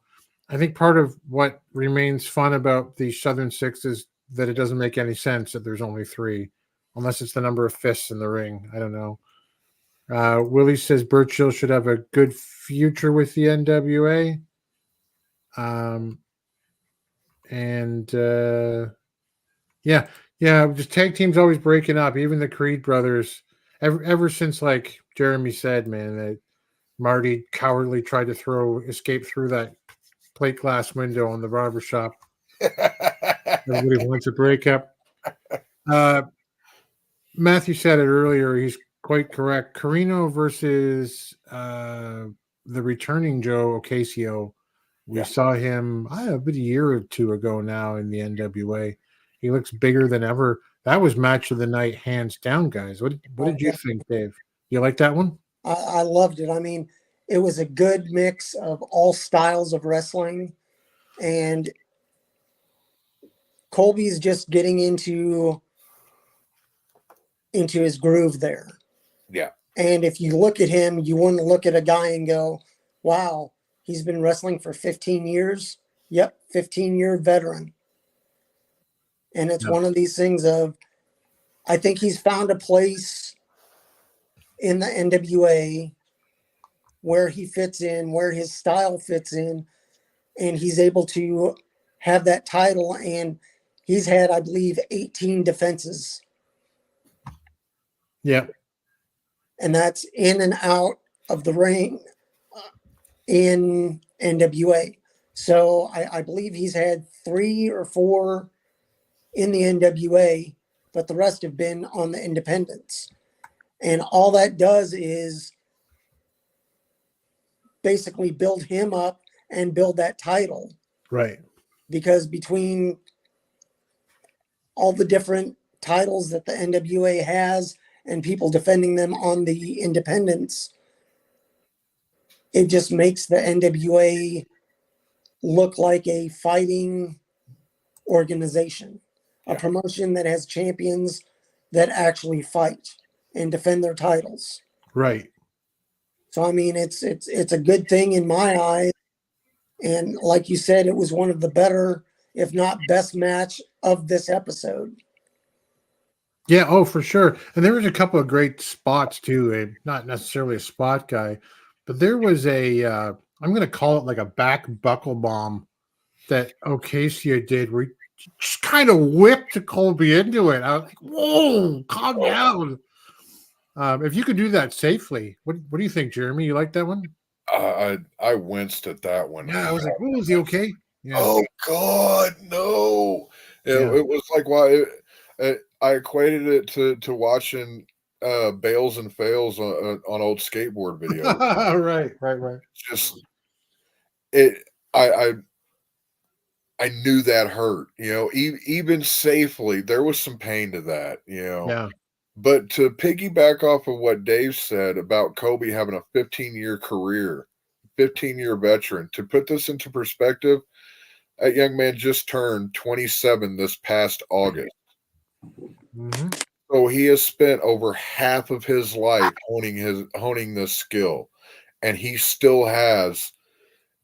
I think part of what remains fun about the Southern Six is that it doesn't make any sense that there's only 3, unless it's the number of fists in the ring. I don't know. Willie says Burchill should have a good future with the NWA. Just tag teams always breaking up. Even the Creed brothers, ever since, like Jeremy said, man, that Marty cowardly tried to escape through that plate glass window on the barbershop. Everybody wants a breakup. Matthew said it earlier. He's quite correct. Carino versus the returning Joe Ocasio. We saw him about a year or 2 ago now in the NWA. He looks bigger than ever. That was match of the night, hands down, guys. What did you think, Dave? You like that one? I loved it. I mean, it was a good mix of all styles of wrestling, and Colby's just getting into his groove there. Yeah. And if you look at him, you wouldn't look at a guy and go, wow, he's been wrestling for 15 years. Yep, 15-year veteran. And it's one of these things of, I think he's found a place in the NWA where he fits in, where his style fits in, and he's able to have that title. And he's had, I believe, 18 defenses. Yeah. And that's in and out of the ring in NWA. So I believe he's had 3 or 4 in the NWA, but the rest have been on the independents. And all that does is basically build him up and build that title. Right. Because between all the different titles that the NWA has and people defending them on the independents, it just makes the NWA look like a fighting organization, a promotion that has champions that actually fight and defend their titles. Right. So, I mean, it's a good thing in my eyes. And like you said, it was one of the better, if not best match of this episode. Yeah, oh, for sure. And there was a couple of great spots too. Not necessarily a spot guy, but there was I'm going to call it like a back buckle bomb that Ocasio did, where he just kind of whipped Colby into it. I was like, whoa, calm down. If you could do that safely, what do you think, Jeremy? You like that one? I winced at that one. Yeah, I was like, oh, is he okay? Yeah. Oh, God, no. It was like, why? I equated it to watching Bales and Fails on old skateboard videos. Right. Just I knew that hurt, even safely. There was some pain to that, Yeah. But to piggyback off of what Dave said about Kobe having a 15-year career, 15-year veteran, to put this into perspective, that young man just turned 27 this past August. Mm-hmm. So he has spent over half of his life honing this skill, and he still has,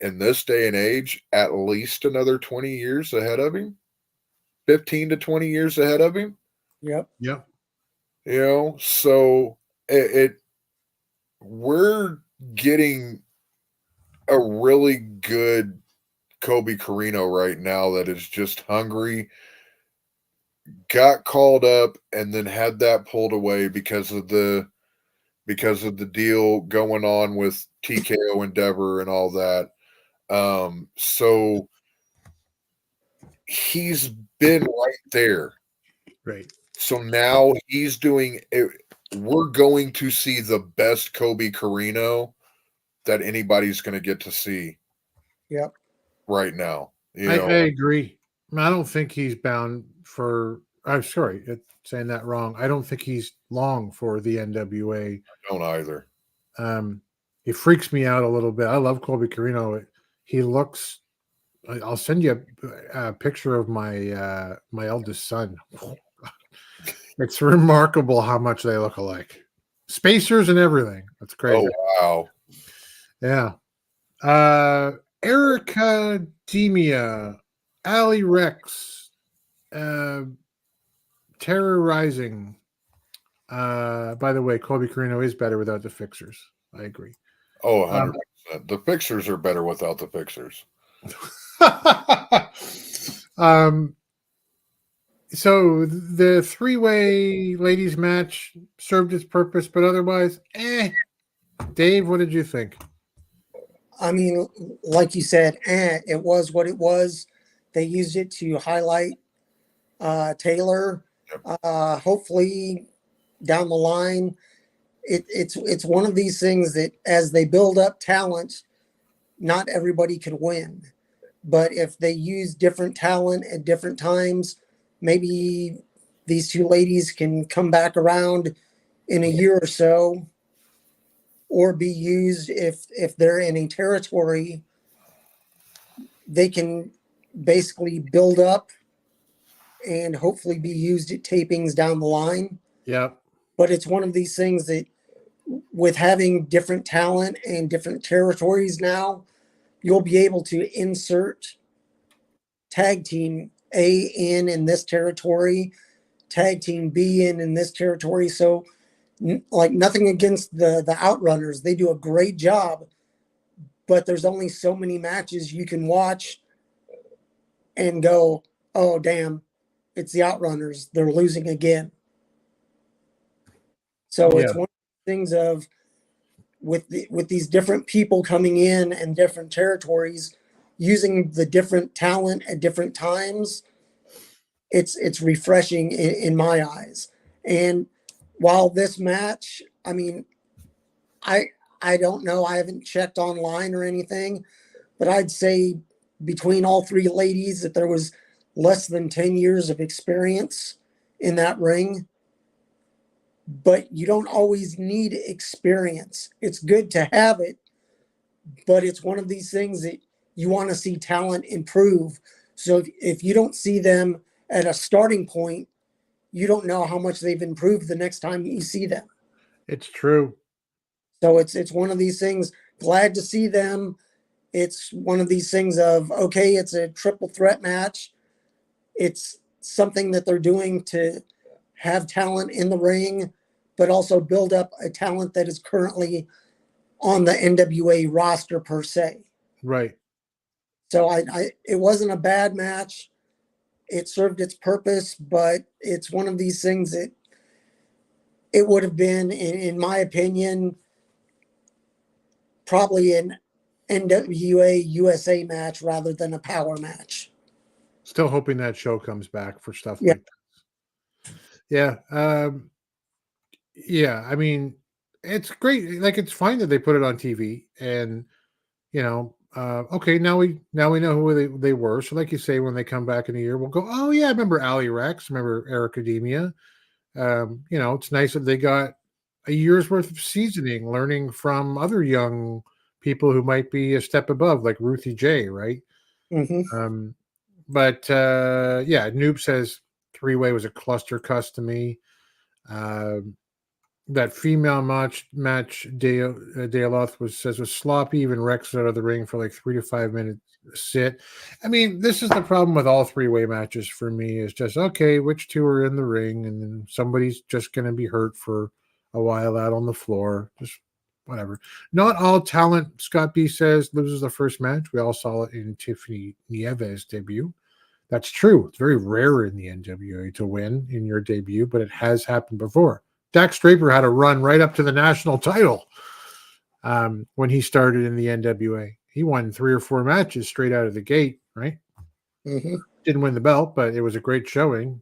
in this day and age, at least another 20 years ahead of him, 15 to 20 years ahead of him. Yep. So we're getting a really good Kobe Carino right now that is just hungry, got called up, and then had that pulled away because of the deal going on with TKO Endeavor and all that. So he's been right there. Right. So now he's doing it. We're going to see the best Kobe Carino that anybody's going to get to see. Yep. Right now. I agree. I don't think he's bound for. I'm sorry, saying that wrong. I don't think he's long for the NWA. I don't either. It freaks me out a little bit. I love Colby Carino. He looks. I'll send you a picture of my my eldest son. It's remarkable how much they look alike. Spacers and everything. That's crazy. Oh wow. Yeah. Erica Demia, Ali Rex, Terrorizing. By the way, Colby Carino is better without the fixers. I agree. Oh, 100%. The fixers are better without the fixers. So the three-way ladies match served its purpose, but otherwise, Dave, what did you think? I mean, like you said, it was what it was. They used it to highlight Taylor. Hopefully, down the line, it's one of these things that as they build up talent, not everybody can win. But if they use different talent at different times, maybe these two ladies can come back around in a year or so, or be used if they're in a territory, they can basically build up and hopefully be used at tapings down the line. Yep. But it's one of these things that with having different talent and different territories now, you'll be able to insert tag team A in this territory, tag team B in this territory. So like nothing against the Outrunners. They do a great job, but there's only so many matches you can watch and go, oh, damn, it's the Outrunners. They're losing again. So it's one of the things of with these different people coming in and different territories, using the different talent at different times, it's refreshing in my eyes. And while this match, I mean, I don't know, I haven't checked online or anything, but I'd say between all three ladies that there was less than 10 years of experience in that ring. But you don't always need experience. It's good to have it, but it's one of these things that you want to see talent improve. So if you don't see them at a starting point, you don't know how much they've improved the next time you see them. It's true. So it's one of these things. Glad to see them. It's one of these things of, okay, it's a triple threat match. It's something that they're doing to have talent in the ring, but also build up a talent that is currently on the NWA roster per se. Right. So it wasn't a bad match. It served its purpose, but it's one of these things that it would have been, in my opinion, probably an NWA USA match rather than a power match. Still hoping that show comes back for stuff like that. Yeah. Yeah. I mean, it's great. Like, it's fine that they put it on TV and, you know, okay, now we know who they were. So like you say, when they come back in a year, we'll go, oh yeah, I remember Ali Rex, remember Eric Academia. You know, it's nice that they got a year's worth of seasoning, learning from other young people who might be a step above, like Ruthie J, right? Mm-hmm. But yeah, Noob says three-way was a cluster cuss to me. That female match Daloth says was sloppy. Even Rex out of the ring for like 3 to 5 minutes sit. I mean, this is the problem with all three-way matches for me, is just, okay, which two are in the ring, and then somebody's just going to be hurt for a while out on the floor. Just whatever. Not all talent, Scott B says, loses the first match. We all saw it in Tiffany Nieves' debut. That's true. It's very rare in the NWA to win in your debut, but it has happened before. Dax Draper had a run right up to the national title when he started in the NWA. He won 3 or 4 matches straight out of the gate, right? Mm-hmm. Didn't win the belt, but it was a great showing.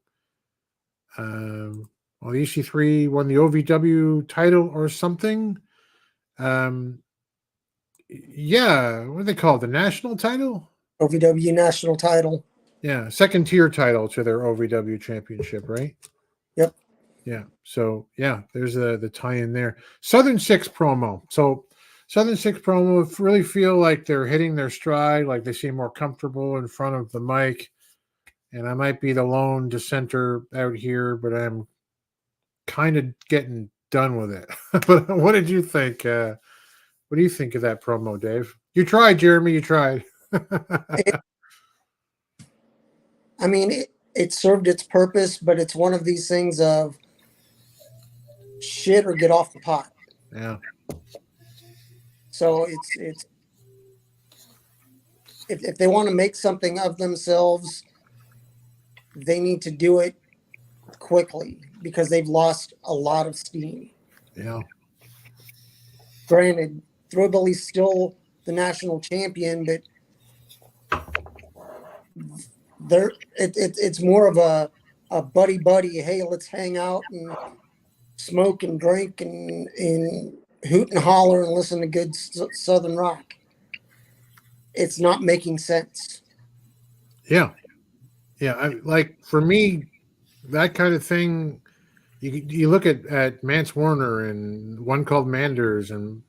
Well, the EC3 won the OVW title or something. Yeah, what do they call it? The national title? OVW national title. Yeah, second tier title to their OVW championship, right? Yep. Yeah. So yeah, there's the tie-in there. Southern Six promo. So Southern Six promo really feel like they're hitting their stride, like they seem more comfortable in front of the mic. And I might be the lone dissenter out here, but I'm kind of getting done with it. But what did you think? What do you think of that promo, Dave? You tried, Jeremy. You tried. It served its purpose, but it's one of these things of shit or get off the pot. Yeah. So it's if they want to make something of themselves, they need to do it quickly because they've lost a lot of steam. Yeah. Granted, Thrillbilly's still the national champion, but it's more of a buddy. Hey, let's hang out and smoke and drink and hoot and holler and listen to good Southern rock. It's not making sense. Yeah. Yeah. For me, that kind of thing, you look at Mance Warner and one called Manders and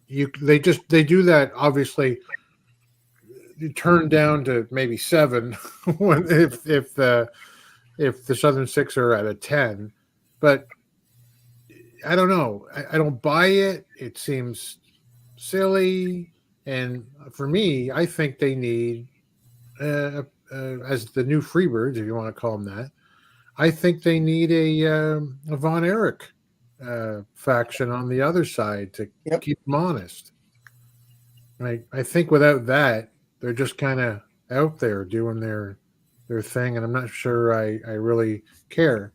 they do that. Obviously you turn down to maybe 7 if the Southern Six are at a 10, but I don't know. I don't buy it. It seems silly. And for me, I think they need, as the new Freebirds, if you want to call them that, I think they need a Von Erich faction on the other side to keep them honest. I think without that, they're just kind of out there doing their thing, and I'm not sure I really care.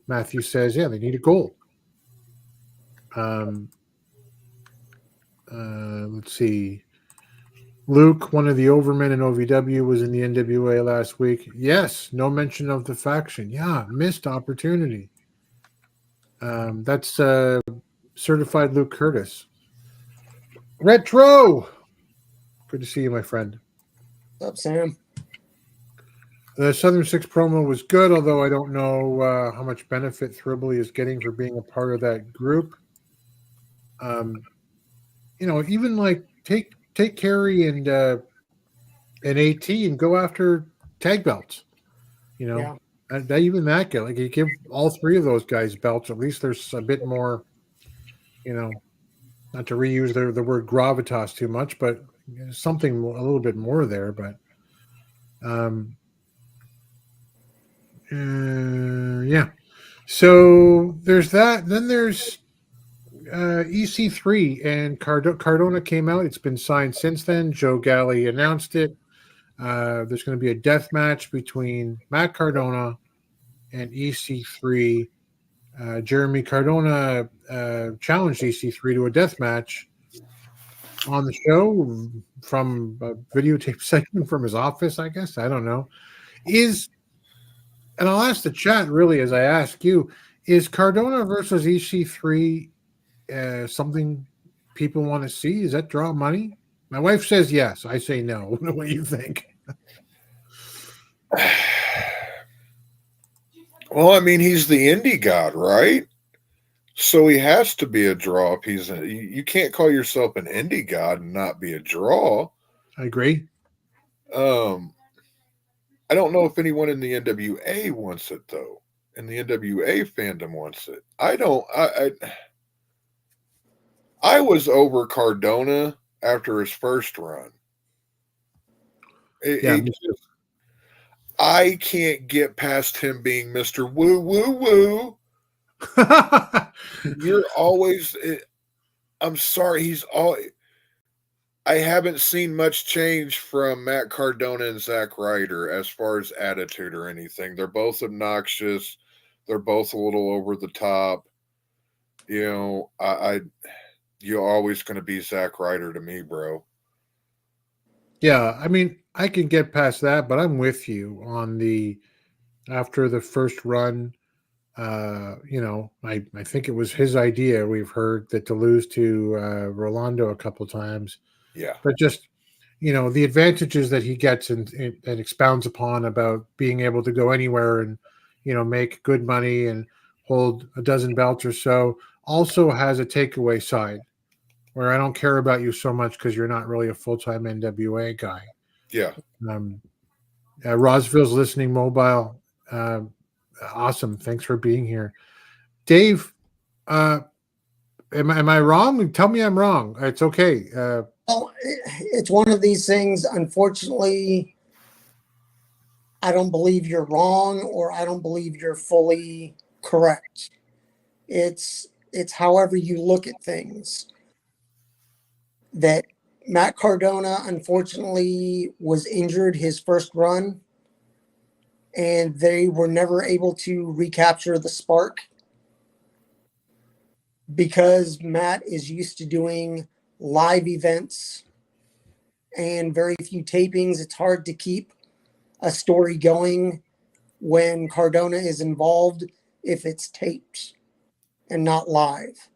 Matthew says, yeah, they need a goal. Let's see. Luke, one of the overmen in OVW, was in the NWA last week. Yes, no mention of the faction. Yeah, missed opportunity. That's certified Luke Curtis. Retro! Good to see you, my friend. What's up, Sam? The Southern Six promo was good, although I don't know how much benefit Thrillbilly is getting for being a part of that group. Even take Carey and AT and go after tag belts. Even that guy, you give all 3 of those guys belts. At least there's a bit more, not to reuse the word gravitas too much, but something a little bit more there. But yeah. So there's that. Then there's EC3 and Cardona came out. It's been signed since then. Joe Galley announced it. There's going to be a death match between Matt Cardona and EC3. Jeremy Cardona challenged EC3 to a death match on the show from a videotape segment from his office, I guess. I don't know. And I'll ask the chat really as I ask you, is Cardona versus EC3 something people want to see? Does that draw money? My wife says yes. I say no. What do you think? Well, he's the indie god, right? So he has to be a draw. If you can't call yourself an indie god and not be a draw. I agree. I don't know if anyone in the NWA wants it though. And the NWA fandom wants it. I don't. I was over Cardona after his first run. I can't get past him being Mr. Woo Woo Woo. You're always. I'm sorry. I haven't seen much change from Matt Cardona and Zack Ryder as far as attitude or anything. They're both obnoxious. They're both a little over the top. You know, you're always going to be Zack Ryder to me, bro. Yeah, I mean, I can get past that, but I'm with you on after the first run. I think it was his idea. We've heard that to lose to Rolando a couple times. Yeah, but just the advantages that he gets and expounds upon about being able to go anywhere and make good money and hold a dozen belts or so also has a takeaway side where I don't care about you so much because you're not really a full-time NWA guy. Yeah. Rosville's listening mobile. Awesome. Thanks for being here. Dave, am I wrong? Tell me I'm wrong. It's okay. Well, it's one of these things. Unfortunately, I don't believe you're wrong, or I don't believe you're fully correct. It's however you look at things. That Matt Cardona, unfortunately, was injured his first run, and they were never able to recapture the spark because Matt is used to doing live events and very few tapings. It's hard to keep a story going when Cardona is involved if it's taped and not live.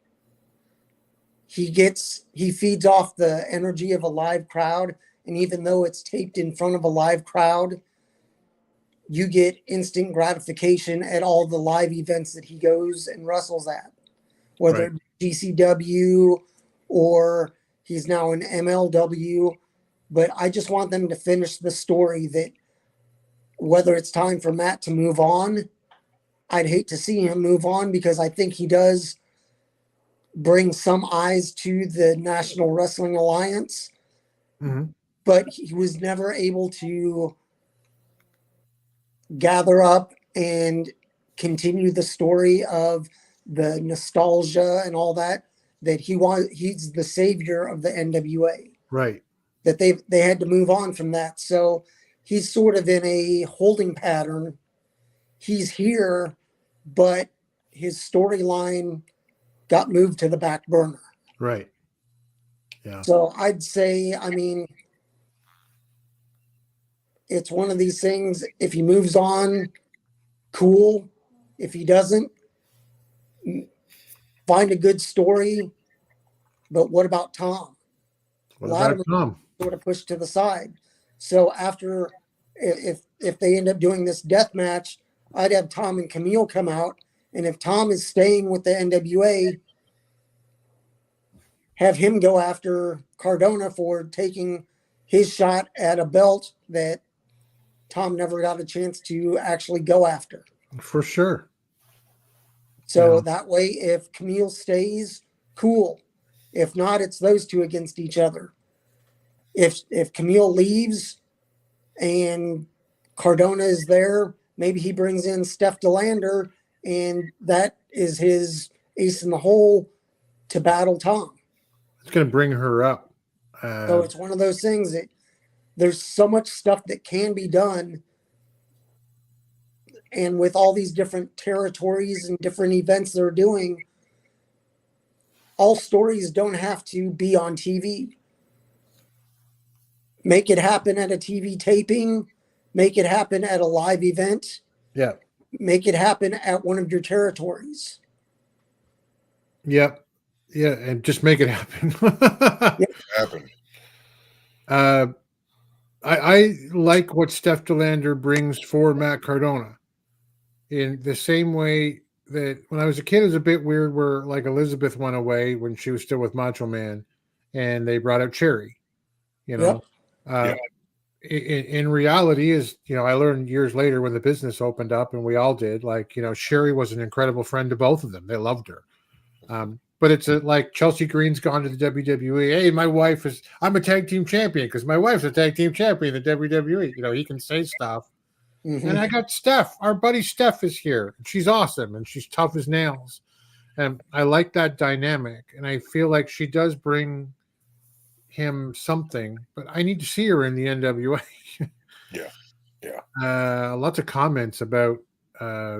He feeds off the energy of a live crowd, and even though it's taped in front of a live crowd, you get instant gratification at all the live events that he goes and wrestles at, whether it be GCW or he's now in MLW. But I just want them to finish the story that whether it's time for Matt to move on, I'd hate to see him move on because I think he does bring some eyes to the National Wrestling Alliance. Mm-hmm. But he was never able to gather up and continue the story of the nostalgia and all that he's the savior of the NWA. Right. That they had to move on from that. So he's sort of in a holding pattern. He's here, but his storyline got moved to the back burner. Right. Yeah. So I'd say, it's one of these things. If he moves on, cool. If he doesn't, find a good story. But what about Tom? What about Tom? Sort of pushed to the side. So after, if they end up doing this death match, I'd have Tom and Camille come out. And if Tom is staying with the NWA, have him go after Cardona for taking his shot at a belt that Tom never got a chance to actually go after. For sure. So that way, if Camille stays, cool. If not, it's those two against each other. If Camille leaves and Cardona is there, maybe he brings in Steph DeLander, and that is his ace in the hole to battle Tom. It's going to bring her up. So it's one of those things that there's so much stuff that can be done. And with all these different territories and different events they're doing, all stories don't have to be on TV. Make it happen at a TV taping. Make it happen at a live event. Yeah. Make it happen at one of your territories. Yep. Yeah, and just make it happen. Happen. I like what Steph DeLander brings for Matt Cardona. In the same way that when I was a kid, it was a bit weird where like Elizabeth went away when she was still with Macho Man, and they brought out Cherry. In reality, I learned years later when the business opened up, and we all did. Sherry was an incredible friend to both of them. They loved her. But it's like Chelsea Green's gone to the WWE. Hey, I'm a tag team champion because my wife's a tag team champion in the WWE. He can say stuff And I got Steph. Our buddy Steph is here. She's awesome, and she's tough as nails. And I like that dynamic. And I feel like she does bring him something, but I need to see her in the NWA. Lots of comments about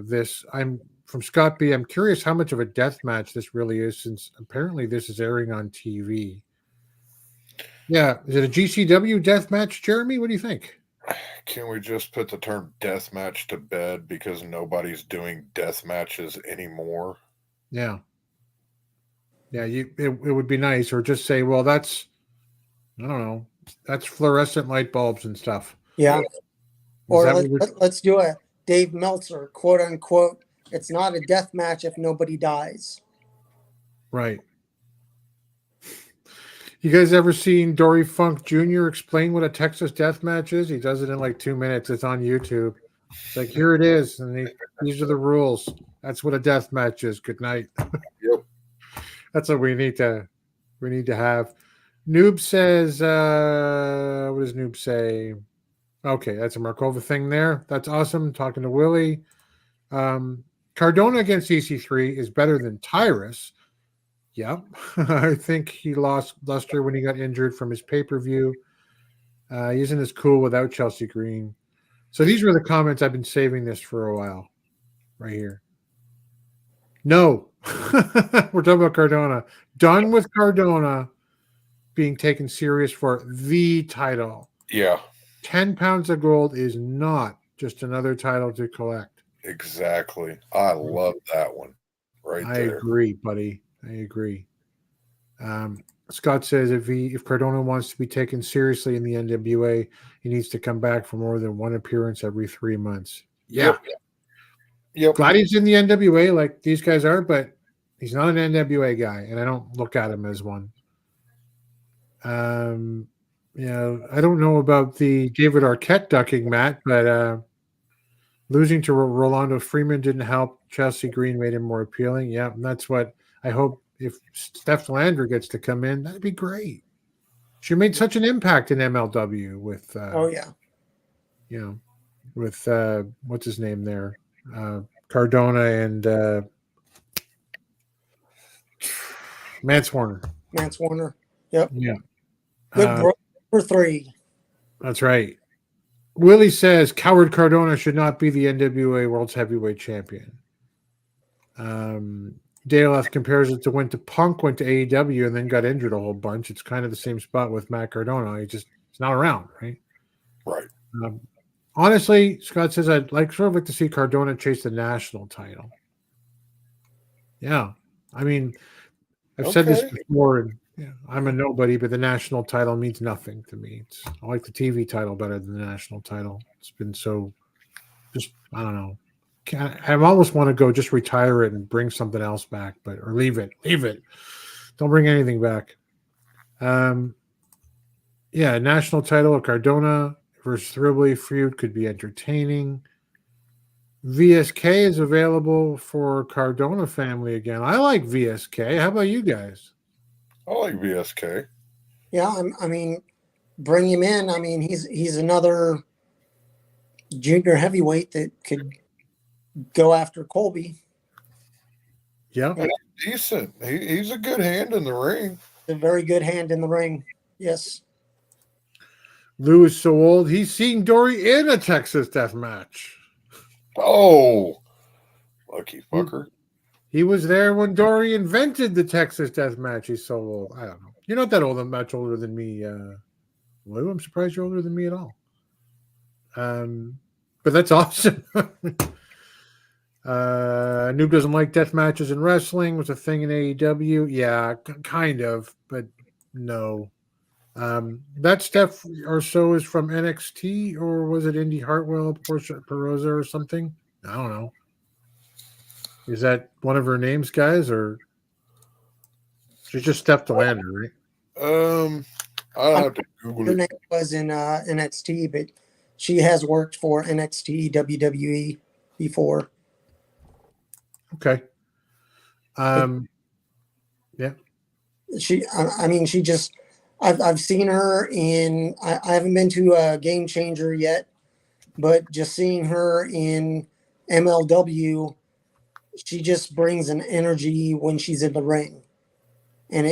this. I'm from Scott B. I'm curious how much of a death match this really is, since apparently this is airing on TV. Yeah, is it a GCW death match, Jeremy? What do you think? Can we just put the term death match to bed because nobody's doing death matches anymore? Yeah. It would be nice, or just say, well, that's, I don't know, that's fluorescent light bulbs and stuff. Yeah. Or let's do a Dave Meltzer, quote unquote. It's not a death match if nobody dies. Right. You guys ever seen Dory Funk Jr. explain what a Texas death match is? He does it in like 2 minutes. It's on YouTube. It's like, here it is. And these are the rules. That's what a death match is. Good night. Yep. That's what we need to have. Noob says, what does Noob say? Okay, that's a Markova thing there. That's awesome. Talking to Willie. Cardona against EC3 is better than Tyrus. Yeah, I think he lost luster when he got injured from his pay-per-view. He isn't as cool without Chelsea Green. So these were the comments. I've been saving this for a while. Right here. No. We're talking about Cardona. Done with Cardona being taken serious for the title. Yeah. 10 pounds of gold is not just another title to collect. Exactly. I love that one right there. I agree, buddy. I agree. Scott says if Cardona wants to be taken seriously in the NWA, he needs to come back for more than one appearance every 3 months. Yeah. Yep. Glad he's in the NWA like these guys are, but he's not an NWA guy, and I don't look at him as one. I don't know about the David Arquette ducking, Matt, but losing to Rolando Freeman didn't help. Chelsea Green made him more appealing. Yeah, and that's what I hope. If Steph Lander gets to come in, that'd be great. She made such an impact in MLW with with what's his name there, Cardona and Mance Warner. Mance Warner. Yep. Yeah. Good for 3. That's right. Willie says Coward Cardona should not be the NWA World's Heavyweight Champion. Dale F compares it to when Punk went to AEW and then got injured a whole bunch. It's kind of the same spot with Matt Cardona. He's not around, right? Right. Honestly, Scott says I'd like to see Cardona chase the national title. Yeah. I mean, I've said this before, and I'm a nobody, but the national title means nothing to me. I like the TV title better than the national title. It's been so I don't know. I almost want to go just retire it and bring something else back, or leave it. Don't bring anything back. National title of Cardona versus Thrillblade feud could be entertaining. VSK is available for Cardona family again. I like VSK. How about you guys? I like VSK. Yeah, I mean, bring him in. I mean, he's another junior heavyweight that could go after Colby. Yeah. Decent. He's a good hand in the ring. A very good hand in the ring. Yes. Lou is so old, he's seen Dory in a Texas death match. Oh, lucky fucker. He was there when Dory invented the Texas death match. He's so old. I don't know. You're not that old. I'm much older than me. Lou, I'm surprised you're older than me at all. But that's awesome. Noob doesn't like death matches in wrestling. Was a thing in AEW. Yeah, kind of, but no. That Steph or so is from NXT, or was it Indy Hartwell, Portia Perosa, or something? I don't know. Is that one of her names, guys, or she's just Steph DeLander, right? I'll have to Google her it. name was in NXT, but she has worked for NXT, WWE before. Okay. Yeah. She just. I've seen her in. I haven't been to a Game Changer yet, but just seeing her in MLW, she just brings an energy when she's in the ring, and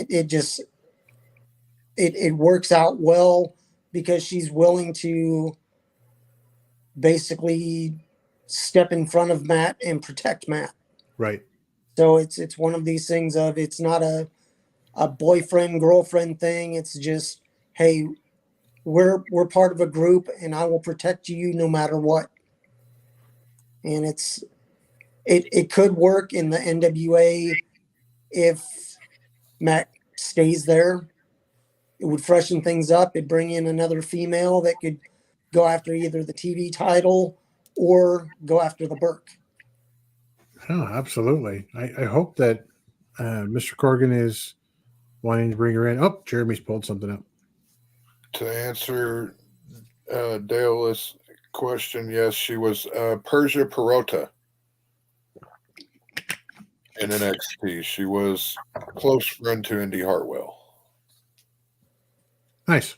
it works out well because she's willing to basically step in front of Matt and protect Matt. Right. So it's one of these things of, it's not a boyfriend girlfriend thing. It's just, hey, we're part of a group, and I will protect you no matter what. And it could work in the NWA if Matt stays there. It would freshen things up. It'd bring in another female that could go after either the TV title or go after the Burke. Oh, absolutely. I hope that Mr. Corgan is wanting to bring her in. Oh, Jeremy's pulled something up. To answer Dale's question, yes, she was Persia Perota in NXT. She was a close friend to Indy Hartwell. Nice.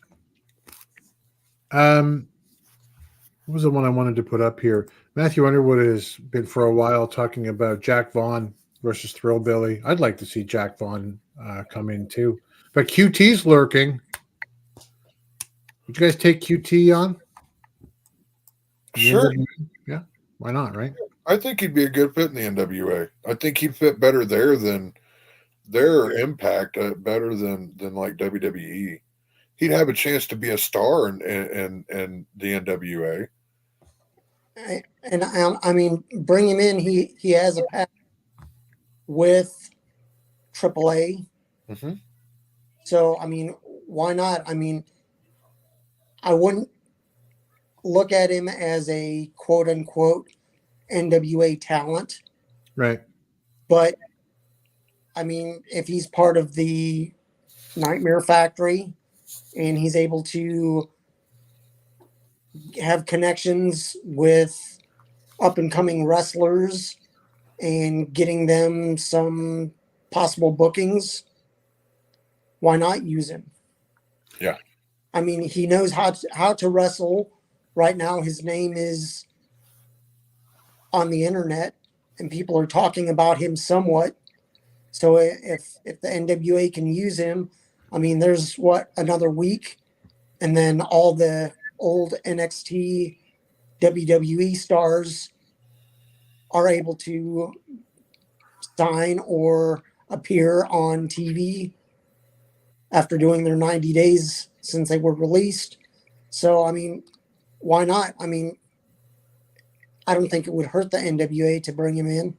What was the one I wanted to put up here? Matthew Underwood has been for a while talking about Jack Vaughn versus Thrillbilly. I'd like to see Jack Vaughn come in too. But QT's lurking. Would you guys take QT on? Sure. Yeah. Why not, right? I think he'd be a good fit in the NWA. I think he'd fit better there than their Impact, better than like WWE. He'd have a chance to be a star in the NWA. And I mean, bring him in. He has a path with AAA. Mm-hmm. So, I mean, why not? I mean, I wouldn't look at him as a quote unquote NWA talent. Right. But, I mean, if he's part of the Nightmare Factory and he's able to have connections with up and coming wrestlers and getting them some possible bookings, why not use him? Yeah. I mean, he knows how to wrestle. Right now, his name is on the internet and people are talking about him somewhat. So if the NWA can use him, I mean, there's another week, and then all the old NXT WWE stars are able to sign or appear on TV after doing their 90 days since they were released. So, I mean, why not? I mean, I don't think it would hurt the NWA to bring him in.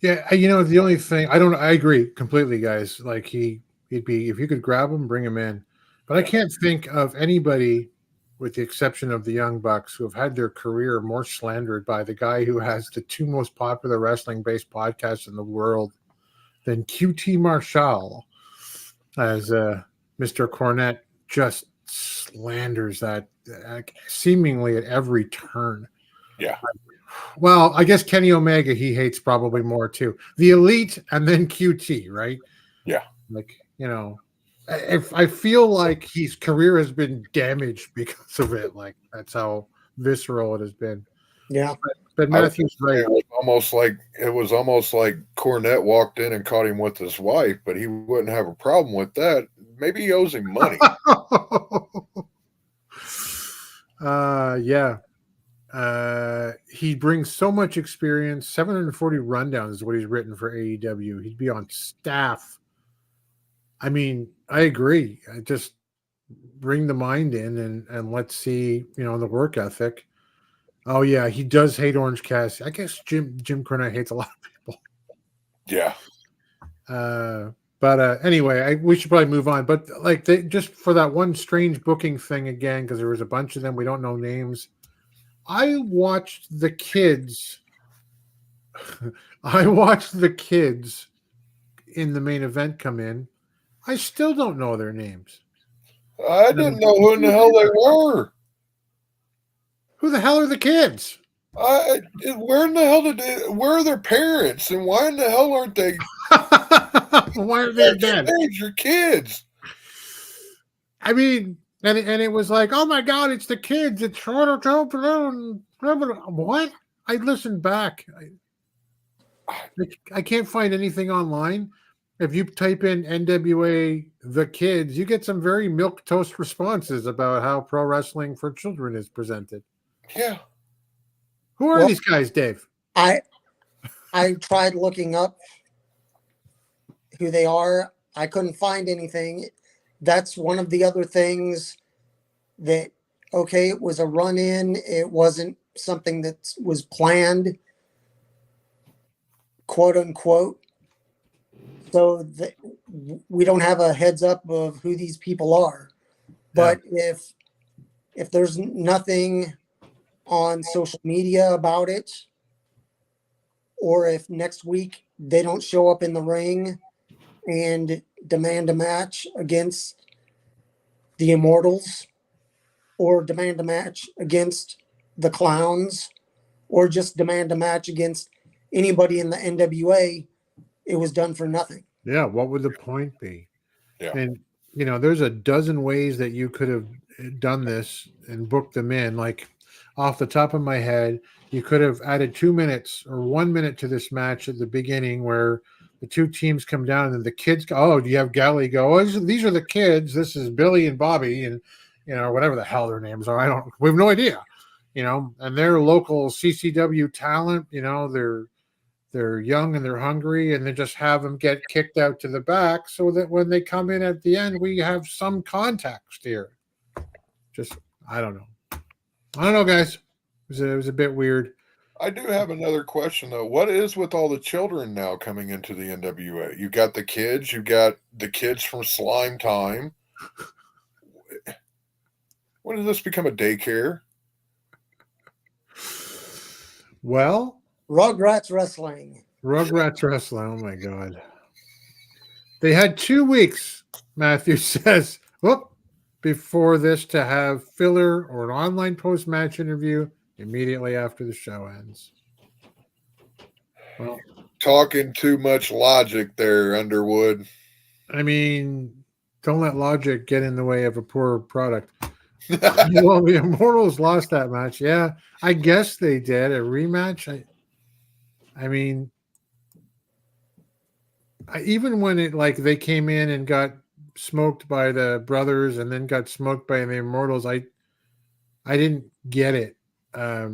Yeah, the only thing I agree completely, guys. Like he'd be, if you could grab him, bring him in. But I can't think of anybody, with the exception of the Young Bucks, who have had their career more slandered by the guy who has the two most popular wrestling-based podcasts in the world than QT Marshall, as Mr. Cornette just slanders that seemingly at every turn. Yeah. Well, I guess Kenny Omega he hates probably more too. The Elite and then QT, right? Yeah. Like, if I feel like his career has been damaged because of it, like that's how visceral it has been. Yeah. But Matthew's right. It was almost like Cornette walked in and caught him with his wife, but he wouldn't have a problem with that. Maybe he owes him money. Yeah. He brings so much experience. 740 rundowns is what he's written for AEW. He'd be on staff. I mean, I agree. I just bring the mind in and let's see, the work ethic. Oh yeah, he does hate Orange Cassidy. I guess Jim Cornette hates a lot of people. Yeah. But anyway, we should probably move on. But like, just for that one strange booking thing again, because there was a bunch of them, we don't know names. I watched the kids. In the main event come in. I still don't know their names. I didn't know who in the hell they were. Who the hell are the kids? Where in the hell where are their parents? And why in the hell aren't they? Why are they dead? Your kids. I mean, And it was like, oh my God, it's the kids. It's what? I listened back. I can't find anything online. If you type in NWA The Kids, you get some very milquetoast responses about how pro wrestling for children is presented. Yeah. Who are these guys, Dave? I tried looking up who they are. I couldn't find anything. That's one of the other things that, okay, it was a run-in. It wasn't something that was planned, quote unquote. So we don't have a heads up of who these people are. But if there's nothing on social media about it, or if next week they don't show up in the ring and demand a match against the Immortals, or demand a match against the Clowns, or just demand a match against anybody in the NWA, it was done for nothing. Yeah, what would the point be? Yeah. And, there's a dozen ways that you could have done this and booked them in. Like, off the top of my head, you could have added 2 minutes or 1 minute to this match at the beginning where the two teams come down and then the kids go, oh, do you have Galley go, oh, these are the kids. This is Billy and Bobby and, whatever the hell their names are. We have no idea, and they're local CCW talent, they're young and they're hungry, and then just have them get kicked out to the back so that when they come in at the end, we have some context here. Just, I don't know, guys. It was a bit weird. I do have another question, though. What is with all the children now coming into the NWA? You got the kids. You got the kids from Slime Time. When does this become a daycare? Well, Rugrats Wrestling. Oh, my God. They had 2 weeks, Matthew says, before this to have filler or an online post-match interview immediately after the show ends. Well, talking too much logic there, Underwood. I mean, don't let logic get in the way of a poor product. Well, the Immortals lost that match. Yeah, I guess they did. A rematch. I mean, even when they came in and got smoked by the brothers and then got smoked by the Immortals, I didn't get it. I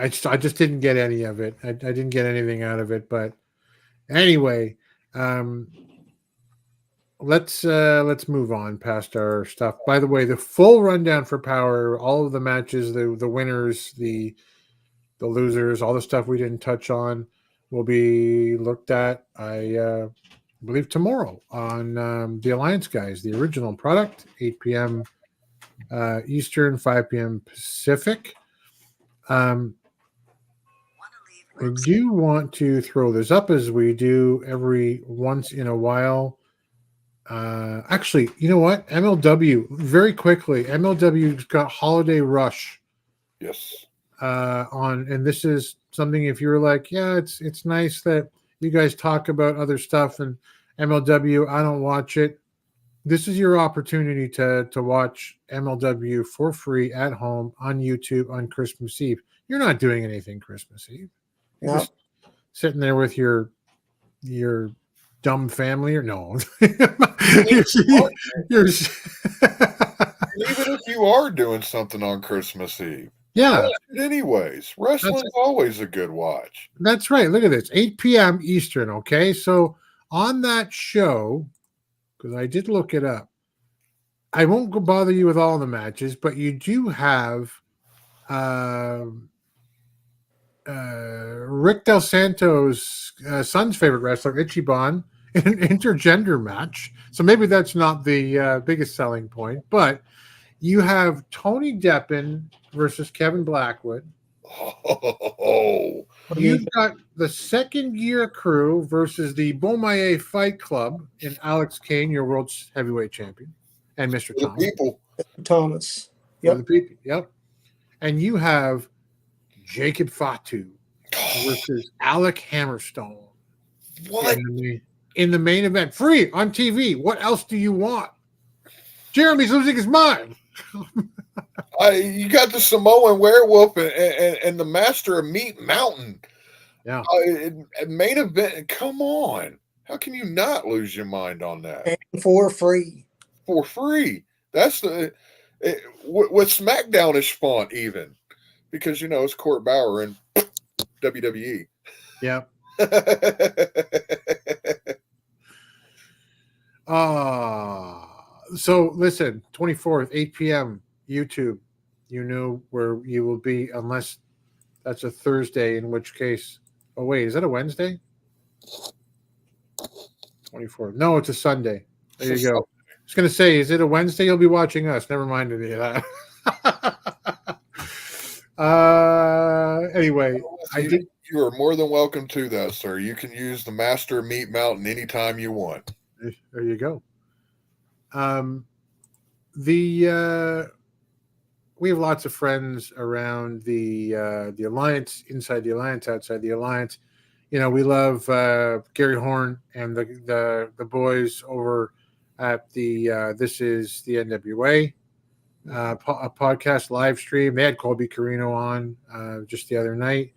just didn't get any of it. I didn't get anything out of it. But anyway, let's move on past our stuff. By the way, the full rundown for Power, all of the matches, the winners, the losers, all the stuff we didn't touch on will be looked at, I believe, tomorrow on the Alliance Guys, the original product, 8 p.m. Eastern, 5 p.m. Pacific. I do want to throw this up as we do every once in a while. Actually, you know what? MLW, very quickly, MLW's got Holiday Rush. Yes. And this is something, if you're like, yeah, it's nice that you guys talk about other stuff, and MLW, I don't watch it. This is your opportunity to watch MLW for free at home on YouTube on Christmas Eve. You're not doing anything Christmas Eve. You're just sitting there with your dumb family, or no. Even if you are doing something on Christmas Eve. Yeah. Anyways, wrestling's always a good watch. That's right. Look at this. 8 p.m. Eastern, okay? So on that show, because I did look it up, I won't go bother you with all the matches, but you do have Rick Del Santo's son's favorite wrestler, Ichiban, in an intergender match. So maybe that's not the biggest selling point, but you have Tony Deppen versus Kevin Blackwood. Oh, you've got the Second Gear Crew versus the Beaumaye Fight Club in Alex Kane, your world heavyweight champion, and Mr. Thomas. Thomas. Yep. The people. Yep. And you have Jacob Fatu versus Alec Hammerstone. What? In the main event. Free on TV. What else do you want? Jeremy's losing his mind. You got the Samoan werewolf and the master of Meat Mountain. Yeah. Main event. Come on. How can you not lose your mind on that? And for free. For free. That's with SmackDown is font even. Because, it's Court Bauer and WWE. Yeah. So listen, 24th, 8 p.m. YouTube. You know where you will be, unless that's a Thursday, in which case, oh wait, is that a Wednesday? 24th. No, it's a Sunday. There you go. I was gonna say, is it a Wednesday? You'll be watching us. Never mind any of that. Anyway, you are more than welcome to that, sir. You can use the Master of Meat Mountain anytime you want. There you go. We have lots of friends around the Alliance, inside the Alliance, outside the Alliance. We love Gary Horn and the boys over at the This Is the NWA a podcast live stream. They had Colby Carino on just the other night.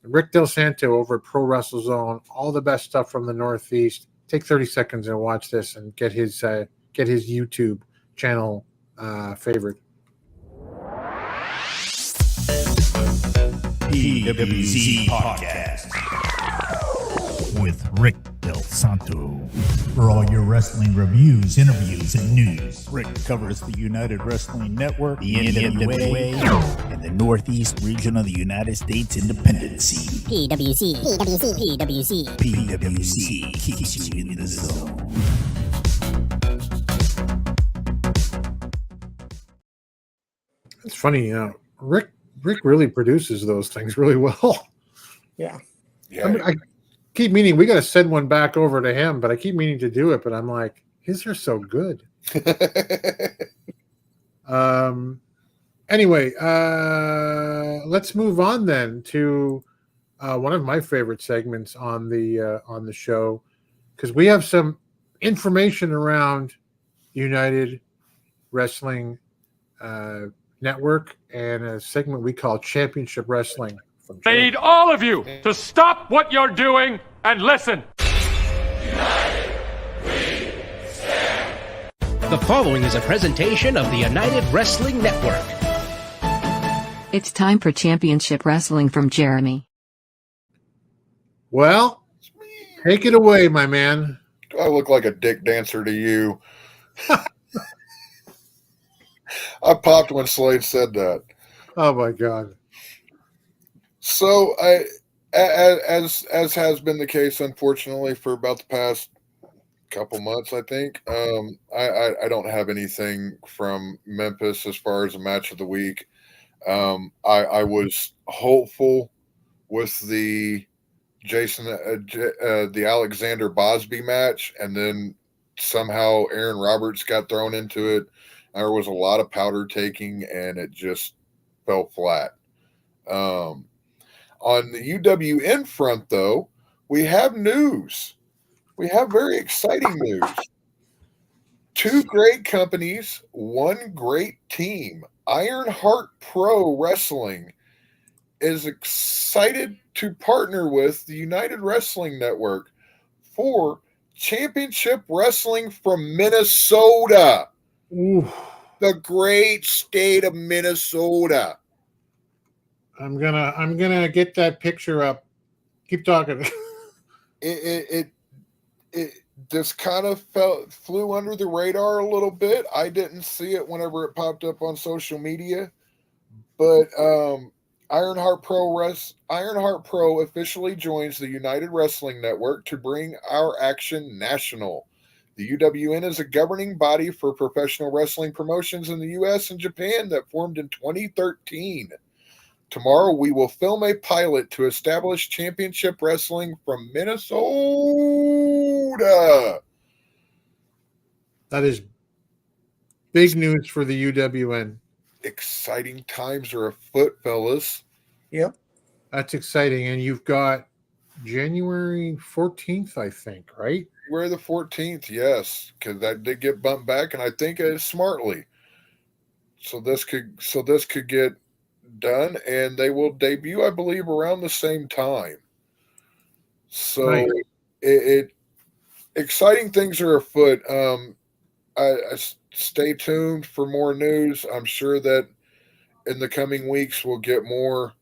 Rick Del Santo over at Pro Wrestle Zone. All the best stuff from the Northeast. Take 30 seconds and watch this and get his YouTube channel favorite. PWZ Podcast with Rick Del Santo. For all your wrestling reviews, interviews, and news, Rick covers the United Wrestling Network, the NWA, and the Northeast region of the United States Independency. PWZ keeps you in the zone. It's funny, Rick really produces those things really well. Yeah. I keep meaning we got to send one back over to him, but I keep meaning to do it, but I'm like, his are so good. Anyway, let's move on then to one of my favorite segments on the show, because we have some information around United Wrestling Network and a segment we call Championship Wrestling. I need all of you to stop what you're doing and listen. The following is a presentation of the United Wrestling Network. It's time for Championship Wrestling from Jeremy. Well, take it away, my man. Do I look like a dick dancer to you? I popped when Slade said that. Oh my God. So as has been the case, unfortunately, for about the past couple months, I think, I don't have anything from Memphis as far as a match of the week. I was hopeful with the the Alexander Bosby match, and then somehow Aaron Roberts got thrown into it. There was a lot of powder taking, and it just fell flat. On the UWN front, though, we have news. We have very exciting news. Two great companies, one great team. Ironheart Pro Wrestling is excited to partner with the United Wrestling Network for Championship Wrestling from Minnesota. Ooh. The great state of Minnesota. I'm gonna get that picture up. Keep talking. It just kind of flew under the radar a little bit. I didn't see it whenever it popped up on social media, but Ironheart Pro officially joins the United Wrestling Network to bring our action national. The UWN is a governing body for professional wrestling promotions in the U.S. and Japan that formed in 2013. Tomorrow, we will film a pilot to establish Championship Wrestling from Minnesota. That is big news for the UWN. Exciting times are afoot, fellas. Yep. That's exciting. And you've got January 14th, I think, right? February the 14th, yes, because that did get bumped back, and I think smartly. So this could get done, and they will debut, I believe, around the same time. So it exciting things are afoot. I stay tuned for more news. I'm sure that in the coming weeks we'll get more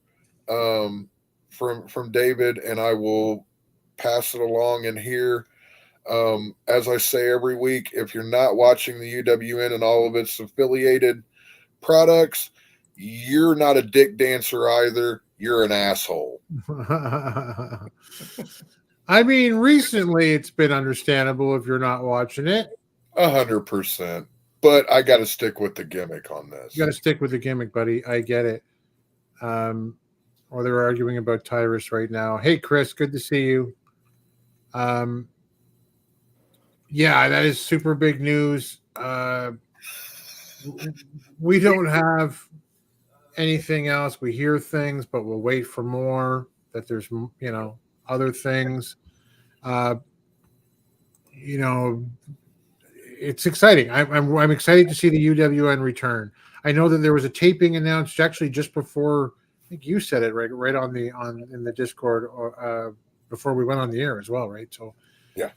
from David, and I will pass it along in here. As I say every week, if you're not watching the UWN and all of its affiliated products, you're not a dick dancer either. You're an asshole. I mean, recently it's been understandable if you're not watching it. 100%. But I got to stick with the gimmick on this. You got to stick with the gimmick, buddy. I get it. Or they're arguing about Tyrus right now. Hey, Chris, good to see you. Yeah, that is super big news. We don't have anything else. We hear things, but we'll wait for more. That there's, other things. It's exciting. I'm excited to see the UWN return. I know that there was a taping announced actually just before. I think you said it right in the Discord before we went on the air as well, right? So yeah,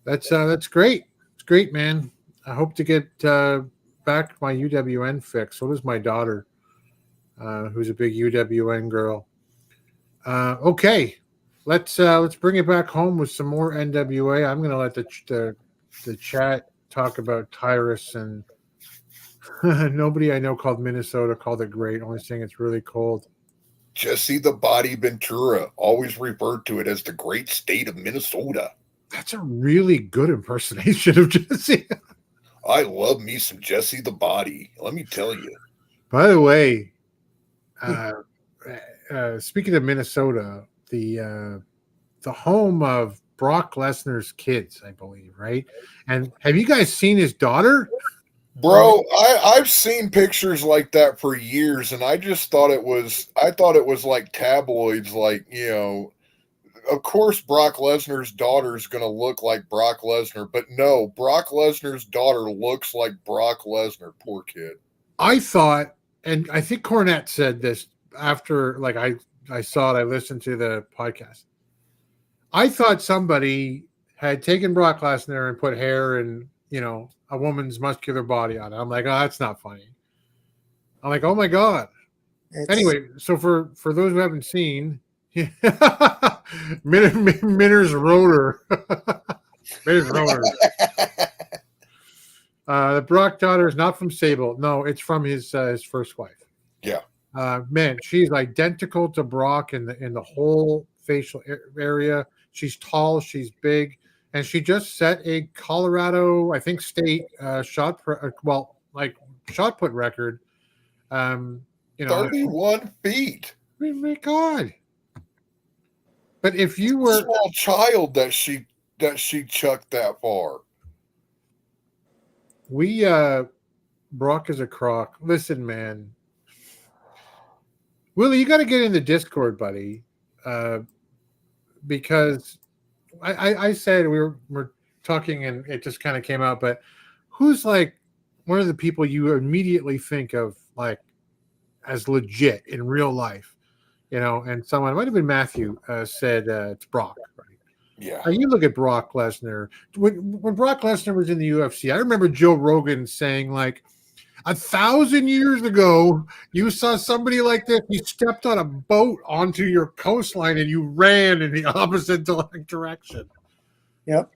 that's great. It's great, man. I hope to get back my UWN fix. So does my daughter, who's a big UWN girl. Okay, let's bring it back home with some more NWA. I'm going to let the chat talk about Tyrus, and nobody I know called Minnesota called it great, only saying it's really cold. Jesse the Body Ventura always referred to it as the great state of Minnesota. That's a really good impersonation of Jesse. I love me some Jesse the Body. Let me tell you. By the way, speaking of Minnesota, the home of Brock Lesnar's kids, I believe, right? And have you guys seen his daughter? Bro, I've seen pictures like that for years, and I just thought it was like tabloids, like, of course Brock Lesnar's daughter is going to look like Brock Lesnar, but no, Brock Lesnar's daughter looks like Brock Lesnar. Poor kid. I thought, and I think Cornette said this after, like, I saw it, I listened to the podcast. I thought somebody had taken Brock Lesnar and put hair and, a woman's muscular body on it. I'm like, oh, that's not funny. I'm like, oh my God. Anyway, so for those who haven't seen, Minner's roller. Minner's roller. The Brock daughter is not from Sable. No, it's from his first wife. Yeah. Man, she's identical to Brock in the whole facial area. She's tall, she's big, and she just set a Colorado, I think, state shot put record. 31 feet. Oh my God! But if you were a small child that she chucked that far, Brock is a crock. Listen, man, Willie, you got to get in the Discord, buddy, because I said we're talking and it just kind of came out. But who's like one of the people you immediately think of like as legit in real life? And someone, it might have been Matthew, said it's Brock, right? Yeah. You look at Brock Lesnar. When Brock Lesnar was in the UFC, I remember Joe Rogan saying, like, 1,000 years ago, you saw somebody like this, you stepped on a boat onto your coastline and you ran in the opposite direction. Yep.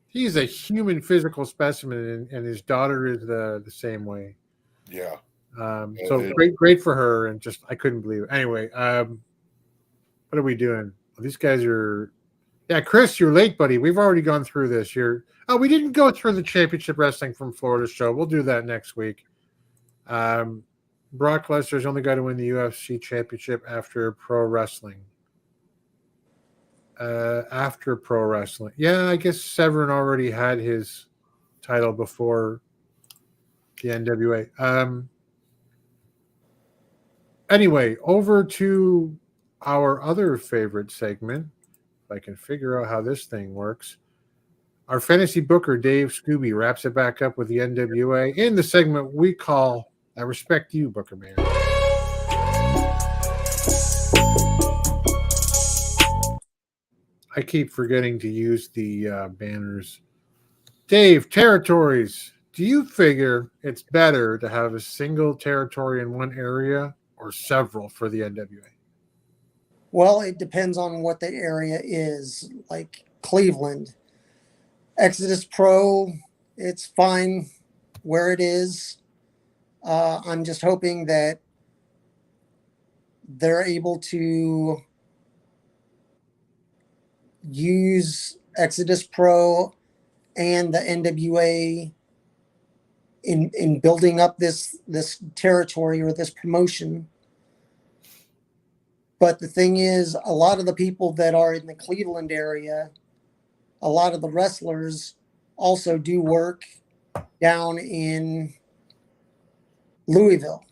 He's a human physical specimen, and his daughter is the same way. Yeah. So great for her, and just I couldn't believe it. Anyway, what are we doing? Well, these guys are. Yeah, Chris, you're late, buddy. We've already gone through this. We didn't go through the Championship Wrestling from Florida show. We'll do that next week. Brock Lesnar's only got to win the UFC Championship after pro wrestling. After pro wrestling, yeah, I guess Severn already had his title before the NWA. Anyway, over to our other favorite segment. If I can figure out how this thing works. Our fantasy booker, Dave Scooby, wraps it back up with the NWA in the segment we call I Respect You, Booker Man. I keep forgetting to use the banners. Dave, territories. Do you figure it's better to have a single territory in one area or several for the NWA? Well, it depends on what the area is. Like Cleveland, Exodus Pro, it's fine where it is. I'm just hoping that they're able to use Exodus Pro and the NWA in building up this territory or this promotion. But the thing is, a lot of the people that are in the Cleveland area, a lot of the wrestlers also do work down in Louisville,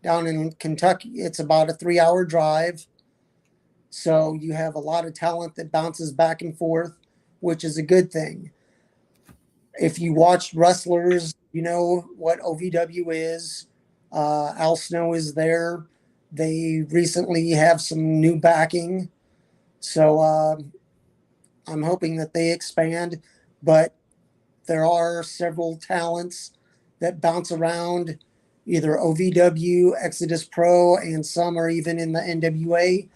down in Kentucky. It's about a 3-hour drive. So you have a lot of talent that bounces back and forth, which is a good thing. If you watch wrestlers, you know what OVW is. Al Snow is there. They recently have some new backing. So I'm hoping that they expand. But there are several talents that bounce around, either OVW, Exodus Pro, and some are even in the NWA.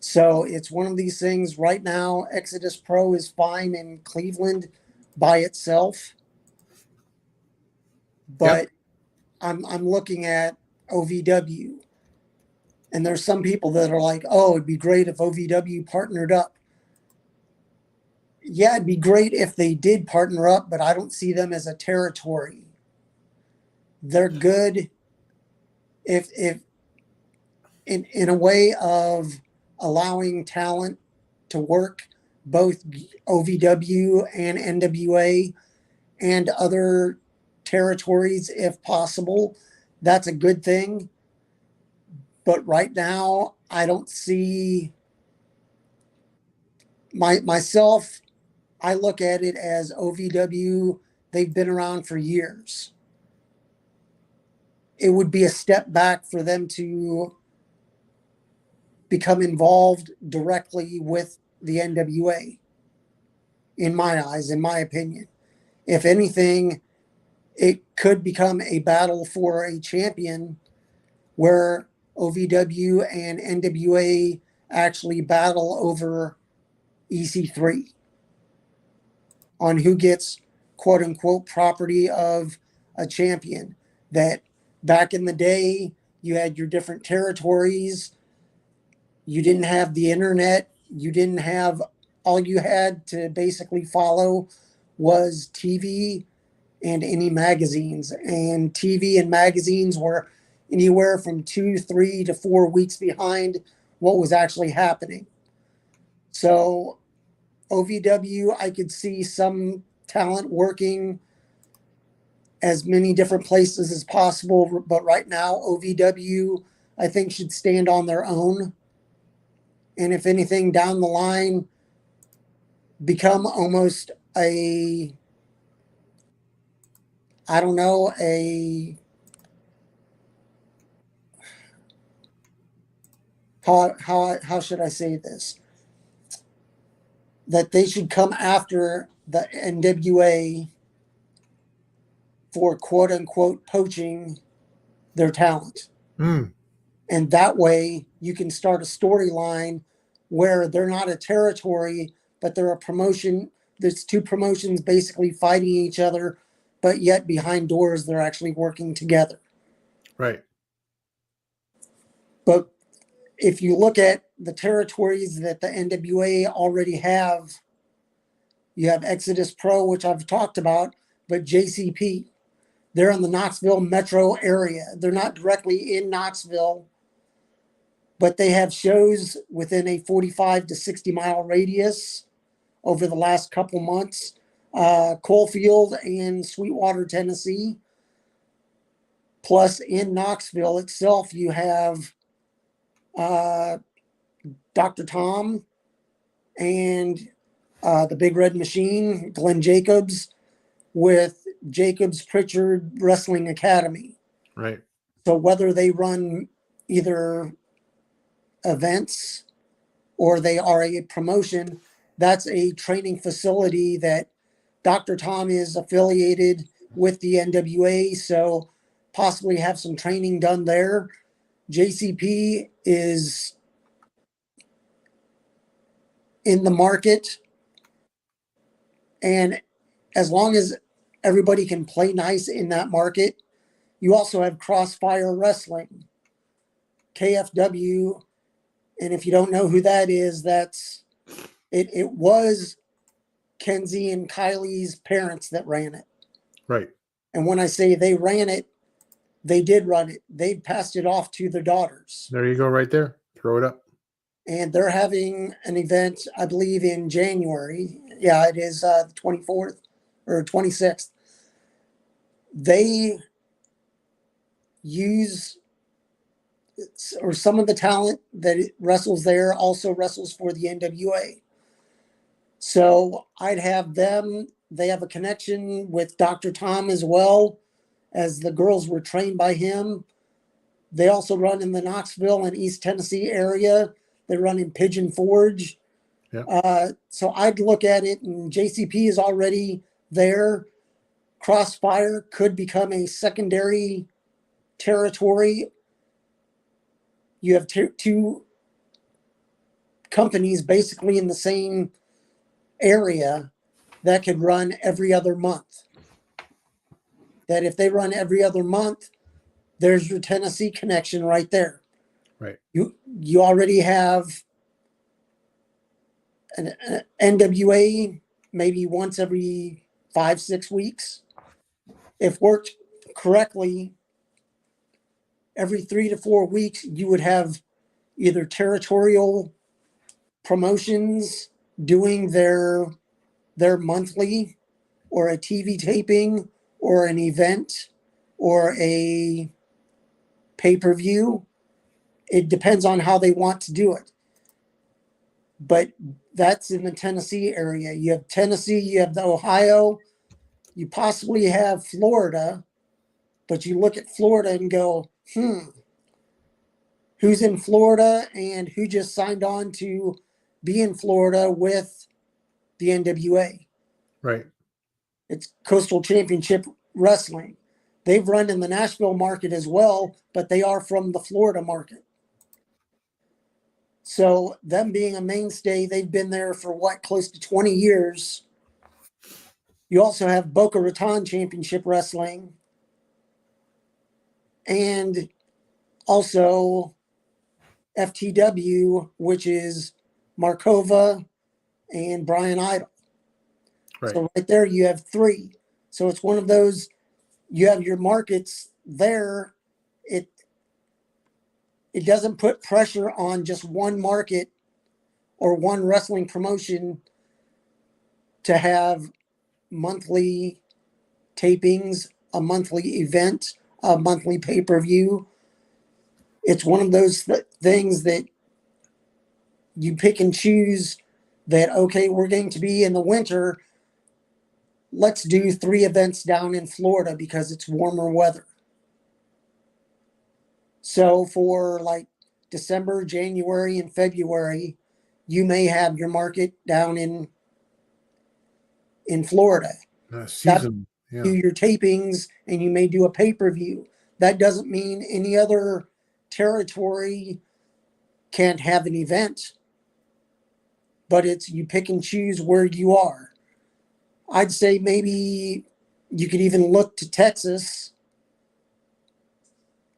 So it's one of these things. Right now, Exodus Pro is fine in Cleveland by itself. But I'm looking at OVW. And there's some people that are like, oh, it'd be great if OVW partnered up. Yeah, it'd be great if they did partner up, but I don't see them as a territory. They're good if in a way of allowing talent to work both OVW and NWA and other territories if possible. That's a good thing. But right now, I don't see myself. I look at it as OVW. They've been around for years. It would be a step back for them to become involved directly with the NWA, in my eyes, in my opinion. If anything, it could become a battle for a champion where OVW and NWA actually battle over EC3 on who gets quote unquote property of a champion. That back in the day, you had your different territories. You didn't have the internet. You didn't have, all you had to basically follow was TV and any magazines. And TV and magazines were anywhere from 2, 3 to 4 weeks behind what was actually happening. So OVW, I could see some talent working as many different places as possible. But right now, OVW, I think, should stand on their own. And if anything, down the line, become almost a, I don't know, how should I say this? That they should come after the NWA for quote unquote poaching their talent. And that way you can start a storyline where they're not a territory, but they're a promotion. There's two promotions basically fighting each other, but yet behind doors, they're actually working together. Right. But if you look at the territories that the NWA already have, you have Exodus Pro, which I've talked about, but JCP, they're in the Knoxville metro area. They're not directly in Knoxville, but they have shows within a 45 to 60 mile radius over the last couple months. Coalfield and Sweetwater, Tennessee. Plus in Knoxville itself, you have Dr. Tom and the Big Red Machine, Glenn Jacobs, with Jacobs Pritchard Wrestling Academy. Right. So whether they run either events or they are a promotion, that's a training facility that Dr. Tom is affiliated with the NWA, so possibly have some training done there. JCP is in the market, and as long as everybody can play nice in that market, you also have Crossfire Wrestling, KFW, and if you don't know who that is, that's it was Kenzie and Kylie's parents that ran it. Right. And when I say they ran it, they did run it. They passed it off to their daughters. There you go, right there. Throw it up. And they're having an event, I believe, in January. Yeah, it is the 24th or 26th. They use, or some of the talent that wrestles there also wrestles for the NWA. So I'd have them. They have a connection with Dr. Tom as well, as the girls were trained by him. They also run in the Knoxville and East Tennessee area. They run in Pigeon Forge. Yeah. So I'd look at it, and JCP is already there. Crossfire could become a secondary territory. You have two companies basically in the same area that could run every other month. That if they run every other month, there's your Tennessee connection right there. Right. You already have an NWA maybe once every 5-6 weeks. If worked correctly, every 3 to 4 weeks, you would have either territorial promotions doing their monthly, or a TV taping, or an event, or a pay-per-view. It depends on how they want to do it. But that's in the Tennessee area. You have Tennessee, you have the Ohio, you possibly have Florida, but you look at Florida and go, who's in Florida and who just signed on to be in Florida with the NWA? Right. It's Coastal Championship Wrestling. They've run in the Nashville market as well, but they are from the Florida market. So them being a mainstay, they've been there for close to 20 years. You also have Boca Raton Championship Wrestling, and also FTW, which is Markova and Brian Idol. Right. So right there you have 3. So it's one of those, you have your markets there. It doesn't put pressure on just one market or one wrestling promotion to have monthly tapings, a monthly event, a monthly pay-per-view. It's one of those things that you pick and choose that, okay, we're going to be in the winter. Let's do 3 events down in Florida because it's warmer weather. So for like December, January, and February, you may have your market down in Florida. Season. Yeah. Do your tapings, and you may do a pay-per-view. That doesn't mean any other territory can't have an event, but it's you pick and choose where you are. I'd say maybe you could even look to Texas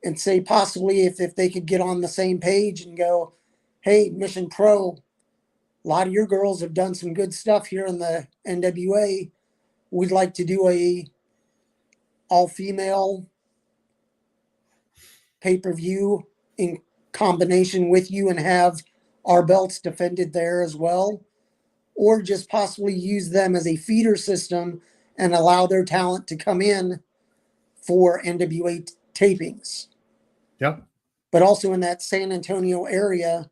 and say possibly if they could get on the same page and go, hey, Mission Pro, a lot of your girls have done some good stuff here in the NWA. We'd like to do a all-female pay-per-view in combination with you and have our belts defended there as well. Or just possibly use them as a feeder system and allow their talent to come in for NWA tapings. Yep. But also in that San Antonio area,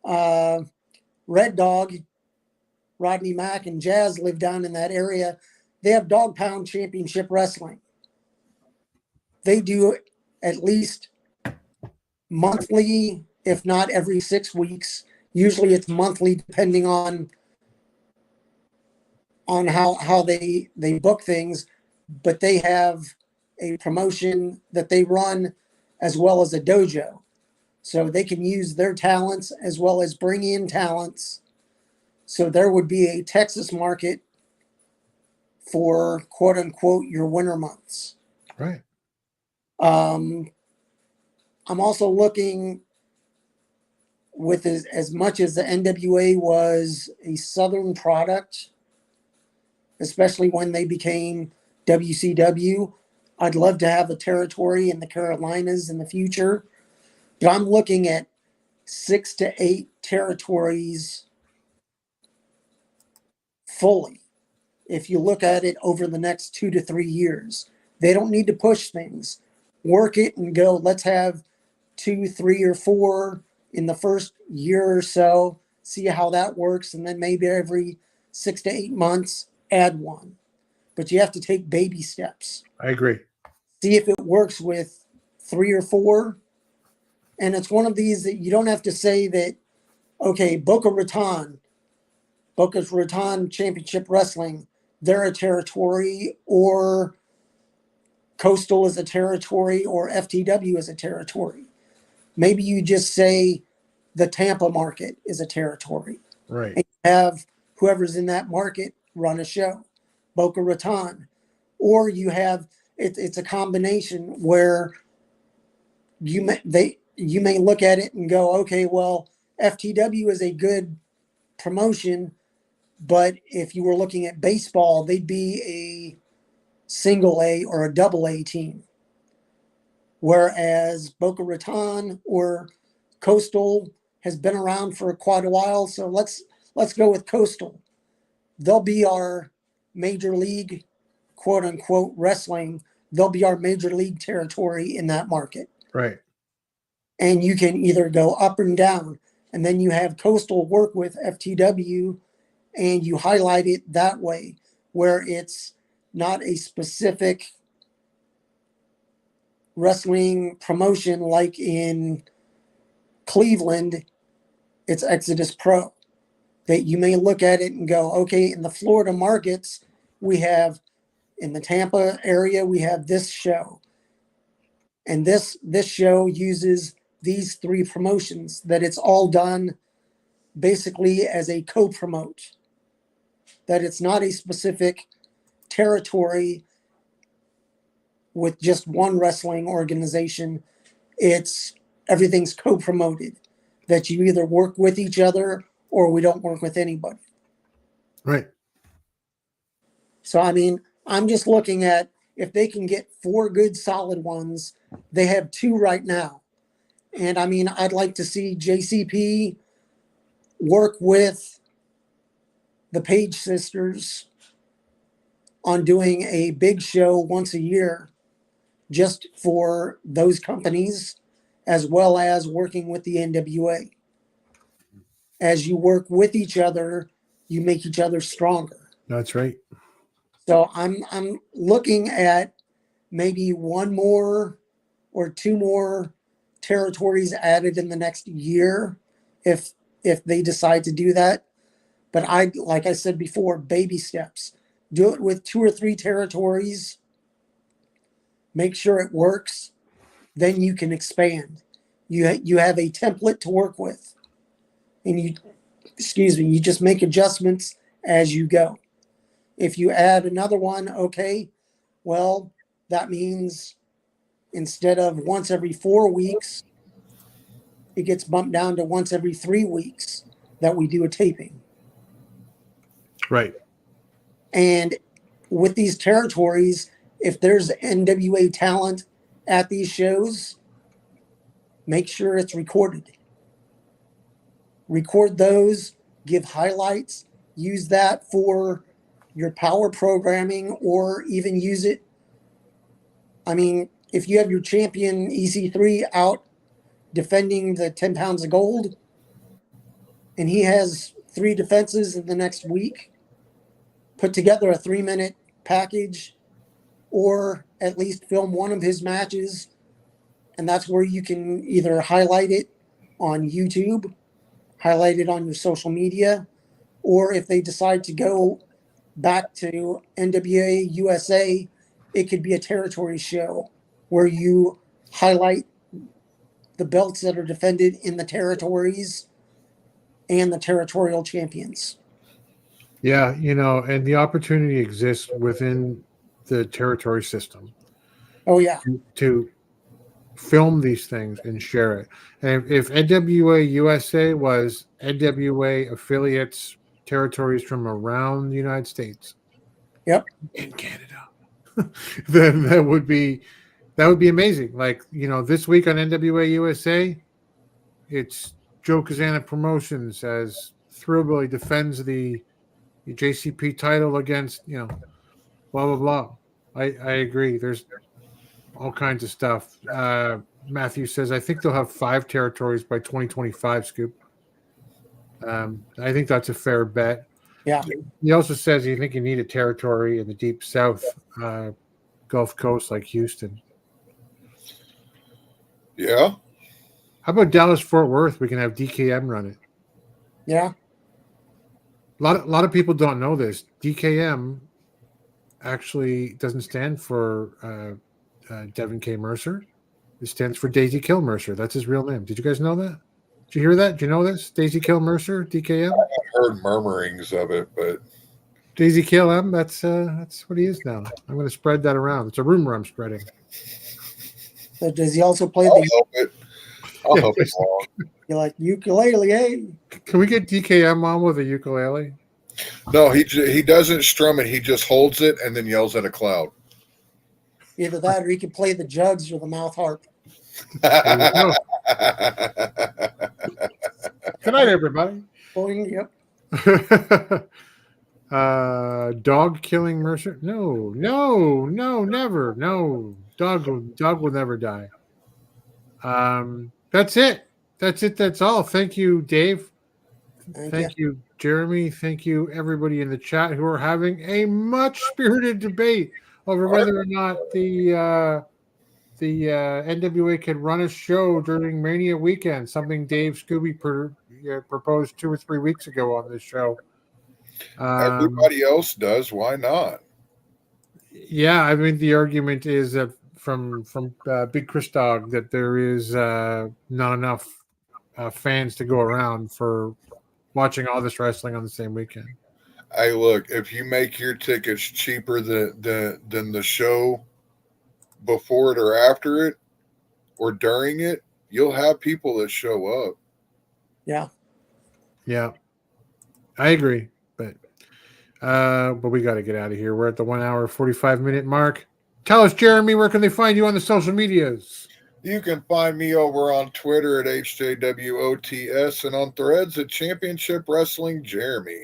Red Dog Rodney Mack and Jazz live down in that area. They have Dog Pound Championship Wrestling. They do at least monthly, if not every 6 weeks. Usually it's monthly, depending on how they book things. But they have a promotion that they run as well as a dojo. So they can use their talents as well as bring in talents. So there would be a Texas market for quote unquote your winter months. Right. I'm also looking with as much as the NWA was a Southern product, especially when they became WCW. I'd love to have a territory in the Carolinas in the future, but I'm looking at 6 to 8 territories fully. If you look at it over the next 2 to 3 years, they don't need to push things. Work it and go, let's have 2, 3, or 4 in the first year or so, see how that works, and then maybe every 6 to 8 months, add one. But you have to take baby steps. I agree. See if it works with 3 or 4. And it's one of these that you don't have to say that, okay, Boca Raton Championship Wrestling, they're a territory, or Coastal is a territory, or FTW is a territory. Maybe you just say the Tampa market is a territory. Right. And you have whoever's in that market run a show, Boca Raton. Or you have, it's a combination where you may look at it and go, okay, well, FTW is a good promotion, but if you were looking at baseball, they'd be a single A or a double A team. Whereas Boca Raton or Coastal has been around for quite a while. So let's go with Coastal. They'll be our major league, quote unquote, wrestling. They'll be our major league territory in that market. Right. And you can either go up and down, and then you have Coastal work with FTW and you highlight it that way, where it's not a specific wrestling promotion like in Cleveland, it's Exodus Pro. That you may look at it and go, okay, in the Florida markets, we have, in the Tampa area, we have this show. And this show uses these 3 promotions, that it's all done basically as a co-promote. That it's not a specific territory with just one wrestling organization. It's everything's co-promoted, that you either work with each other or we don't work with anybody. Right. So, I mean, I'm just looking at if they can get 4 good solid ones. They have 2 right now. And I mean, I'd like to see JCP work with the Page sisters on doing a big show once a year just for those companies, as well as working with the NWA. As you work with each other, you make each other stronger. That's right. So I'm looking at maybe 1 more or 2 more territories added in the next year if they decide to do that. But like I said before, baby steps. Do it with 2 or 3 territories. Make sure it works. Then you can expand. You have a template to work with. And you just make adjustments as you go. If you add another one, okay, well, that means instead of once every 4 weeks, it gets bumped down to once every 3 weeks that we do a taping. Right. And with these territories, if there's NWA talent at these shows, make sure it's recorded. Record those, give highlights, use that for your power programming, or even use it. I mean, if you have your champion EC3 out defending the 10 pounds of gold and he has 3 defenses in the next week, put together a 3-minute package, or at least film one of his matches. And that's where you can either highlight it on YouTube, highlight it on your social media, or if they decide to go back to NWA USA, it could be a territory show where you highlight the belts that are defended in the territories and the territorial champions. Yeah, and the opportunity exists within the territory system. Oh, yeah. To film these things and share it. And if NWA USA was NWA affiliates, territories from around the United States, yep, in Canada, then that would be amazing. Like, this week on NWA USA, it's Joe Kazana Promotions as Thrillbilly defends the JCP title against, blah, blah, blah. I agree. There's all kinds of stuff. Matthew says, I think they'll have 5 territories by 2025, Scoop. I think that's a fair bet. Yeah. He also says you think you need a territory in the deep south, Gulf Coast, like Houston. Yeah. How about Dallas-Fort Worth? We can have DKM run it. Yeah. A lot of people don't know this. DKM actually doesn't stand for Devin K. Mercer. It stands for Daisy Kill Mercer. That's his real name. Did you guys know that? Did you hear that? Did you know this? Daisy Kill Mercer, DKM? I heard murmurings of it, but Daisy Kill M, that's what he is now. I'm going to spread that around. It's a rumor I'm spreading. So does he also play I'll help it along. You like ukulele, eh? Can we get DKM on with a ukulele? No, he doesn't strum it. He just holds it and then yells at a cloud. Either that, or he can play the jugs or the mouth harp. Good night, everybody. Boing, yep. Dog killing Mercer? No, never. No, dog will never die. That's it. That's all. Thank you, Dave. Thank you, Jeremy. Thank you, everybody in the chat who are having a much-spirited debate over whether or not the NWA can run a show during Mania weekend, something Dave Scooby proposed 2 or 3 weeks ago on this show. Everybody else does. Why not? Yeah, I mean, the argument is that from Big Chris Dog that there is not enough fans to go around for watching all this wrestling on the same weekend. Hey, look, if you make your tickets cheaper than the show before it or after it or during it, you'll have people that show up. Yeah, I agree, but we got to get out of here. We're at the 1 hour 45-minute mark. Tell us, Jeremy, where can they find you on the social medias? You can find me over on Twitter at HJWOTS and on Threads at Championship Wrestling Jeremy.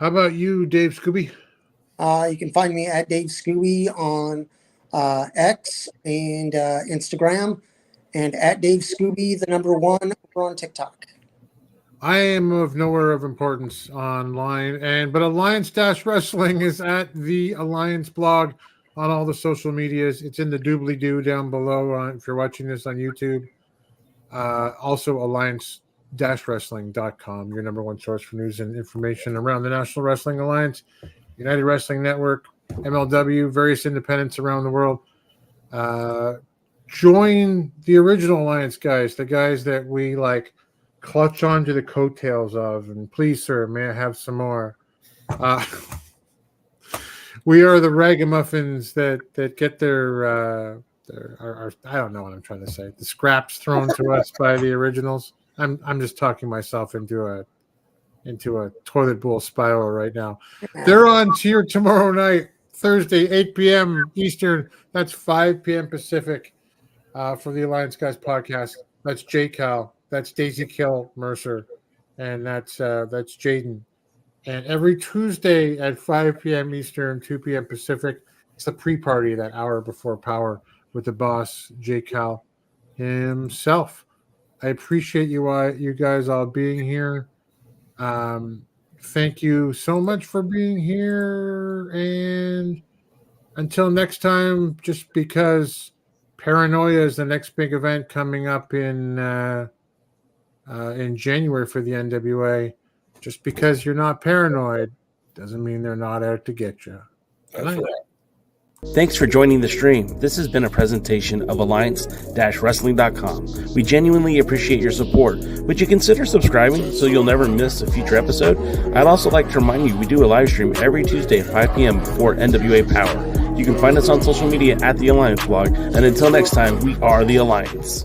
How about you, Dave Scooby? You can find me at Dave Scooby on X and Instagram, and at Dave Scooby, the number 1 over on TikTok. I am of nowhere of importance online, but Alliance-Wrestling is at TheAllianceBlog on all the social medias. It's in the doobly-doo down below if you're watching this on YouTube. Also, alliance-wrestling.com, your number 1 source for news and information around the National Wrestling Alliance, United Wrestling Network, MLW, various independents around the world. Join the original Alliance guys, the guys that we clutch onto the coattails of, and please, sir, may I have some more? We are the ragamuffins that get their I don't know what I'm trying to say. The scraps thrown to us by the originals. I'm just talking myself into a toilet bowl spiral right now. They're on here tomorrow night, Thursday, 8 p.m. Eastern. That's 5 p.m. Pacific for the Alliance Guys podcast. That's J Cal. That's Daisy Kill Mercer, and that's Jaden. And every Tuesday at 5 p.m. Eastern, 2 p.m. Pacific, it's the pre-party that hour before Power with the boss, J Cal himself. I appreciate you guys all being here. Thank you so much for being here. And until next time, just because Paranoia is the next big event coming up in January for the NWA, just because you're not paranoid doesn't mean they're not out to get you. That's right. Thanks for joining the stream. This has been a presentation of Alliance-Wrestling.com. We genuinely appreciate your support. Would you consider subscribing so you'll never miss a future episode? I'd also like to remind you we do a live stream every Tuesday at 5 p.m. before NWA Power. You can find us on social media at The Alliance Blog. And until next time, we are The Alliance.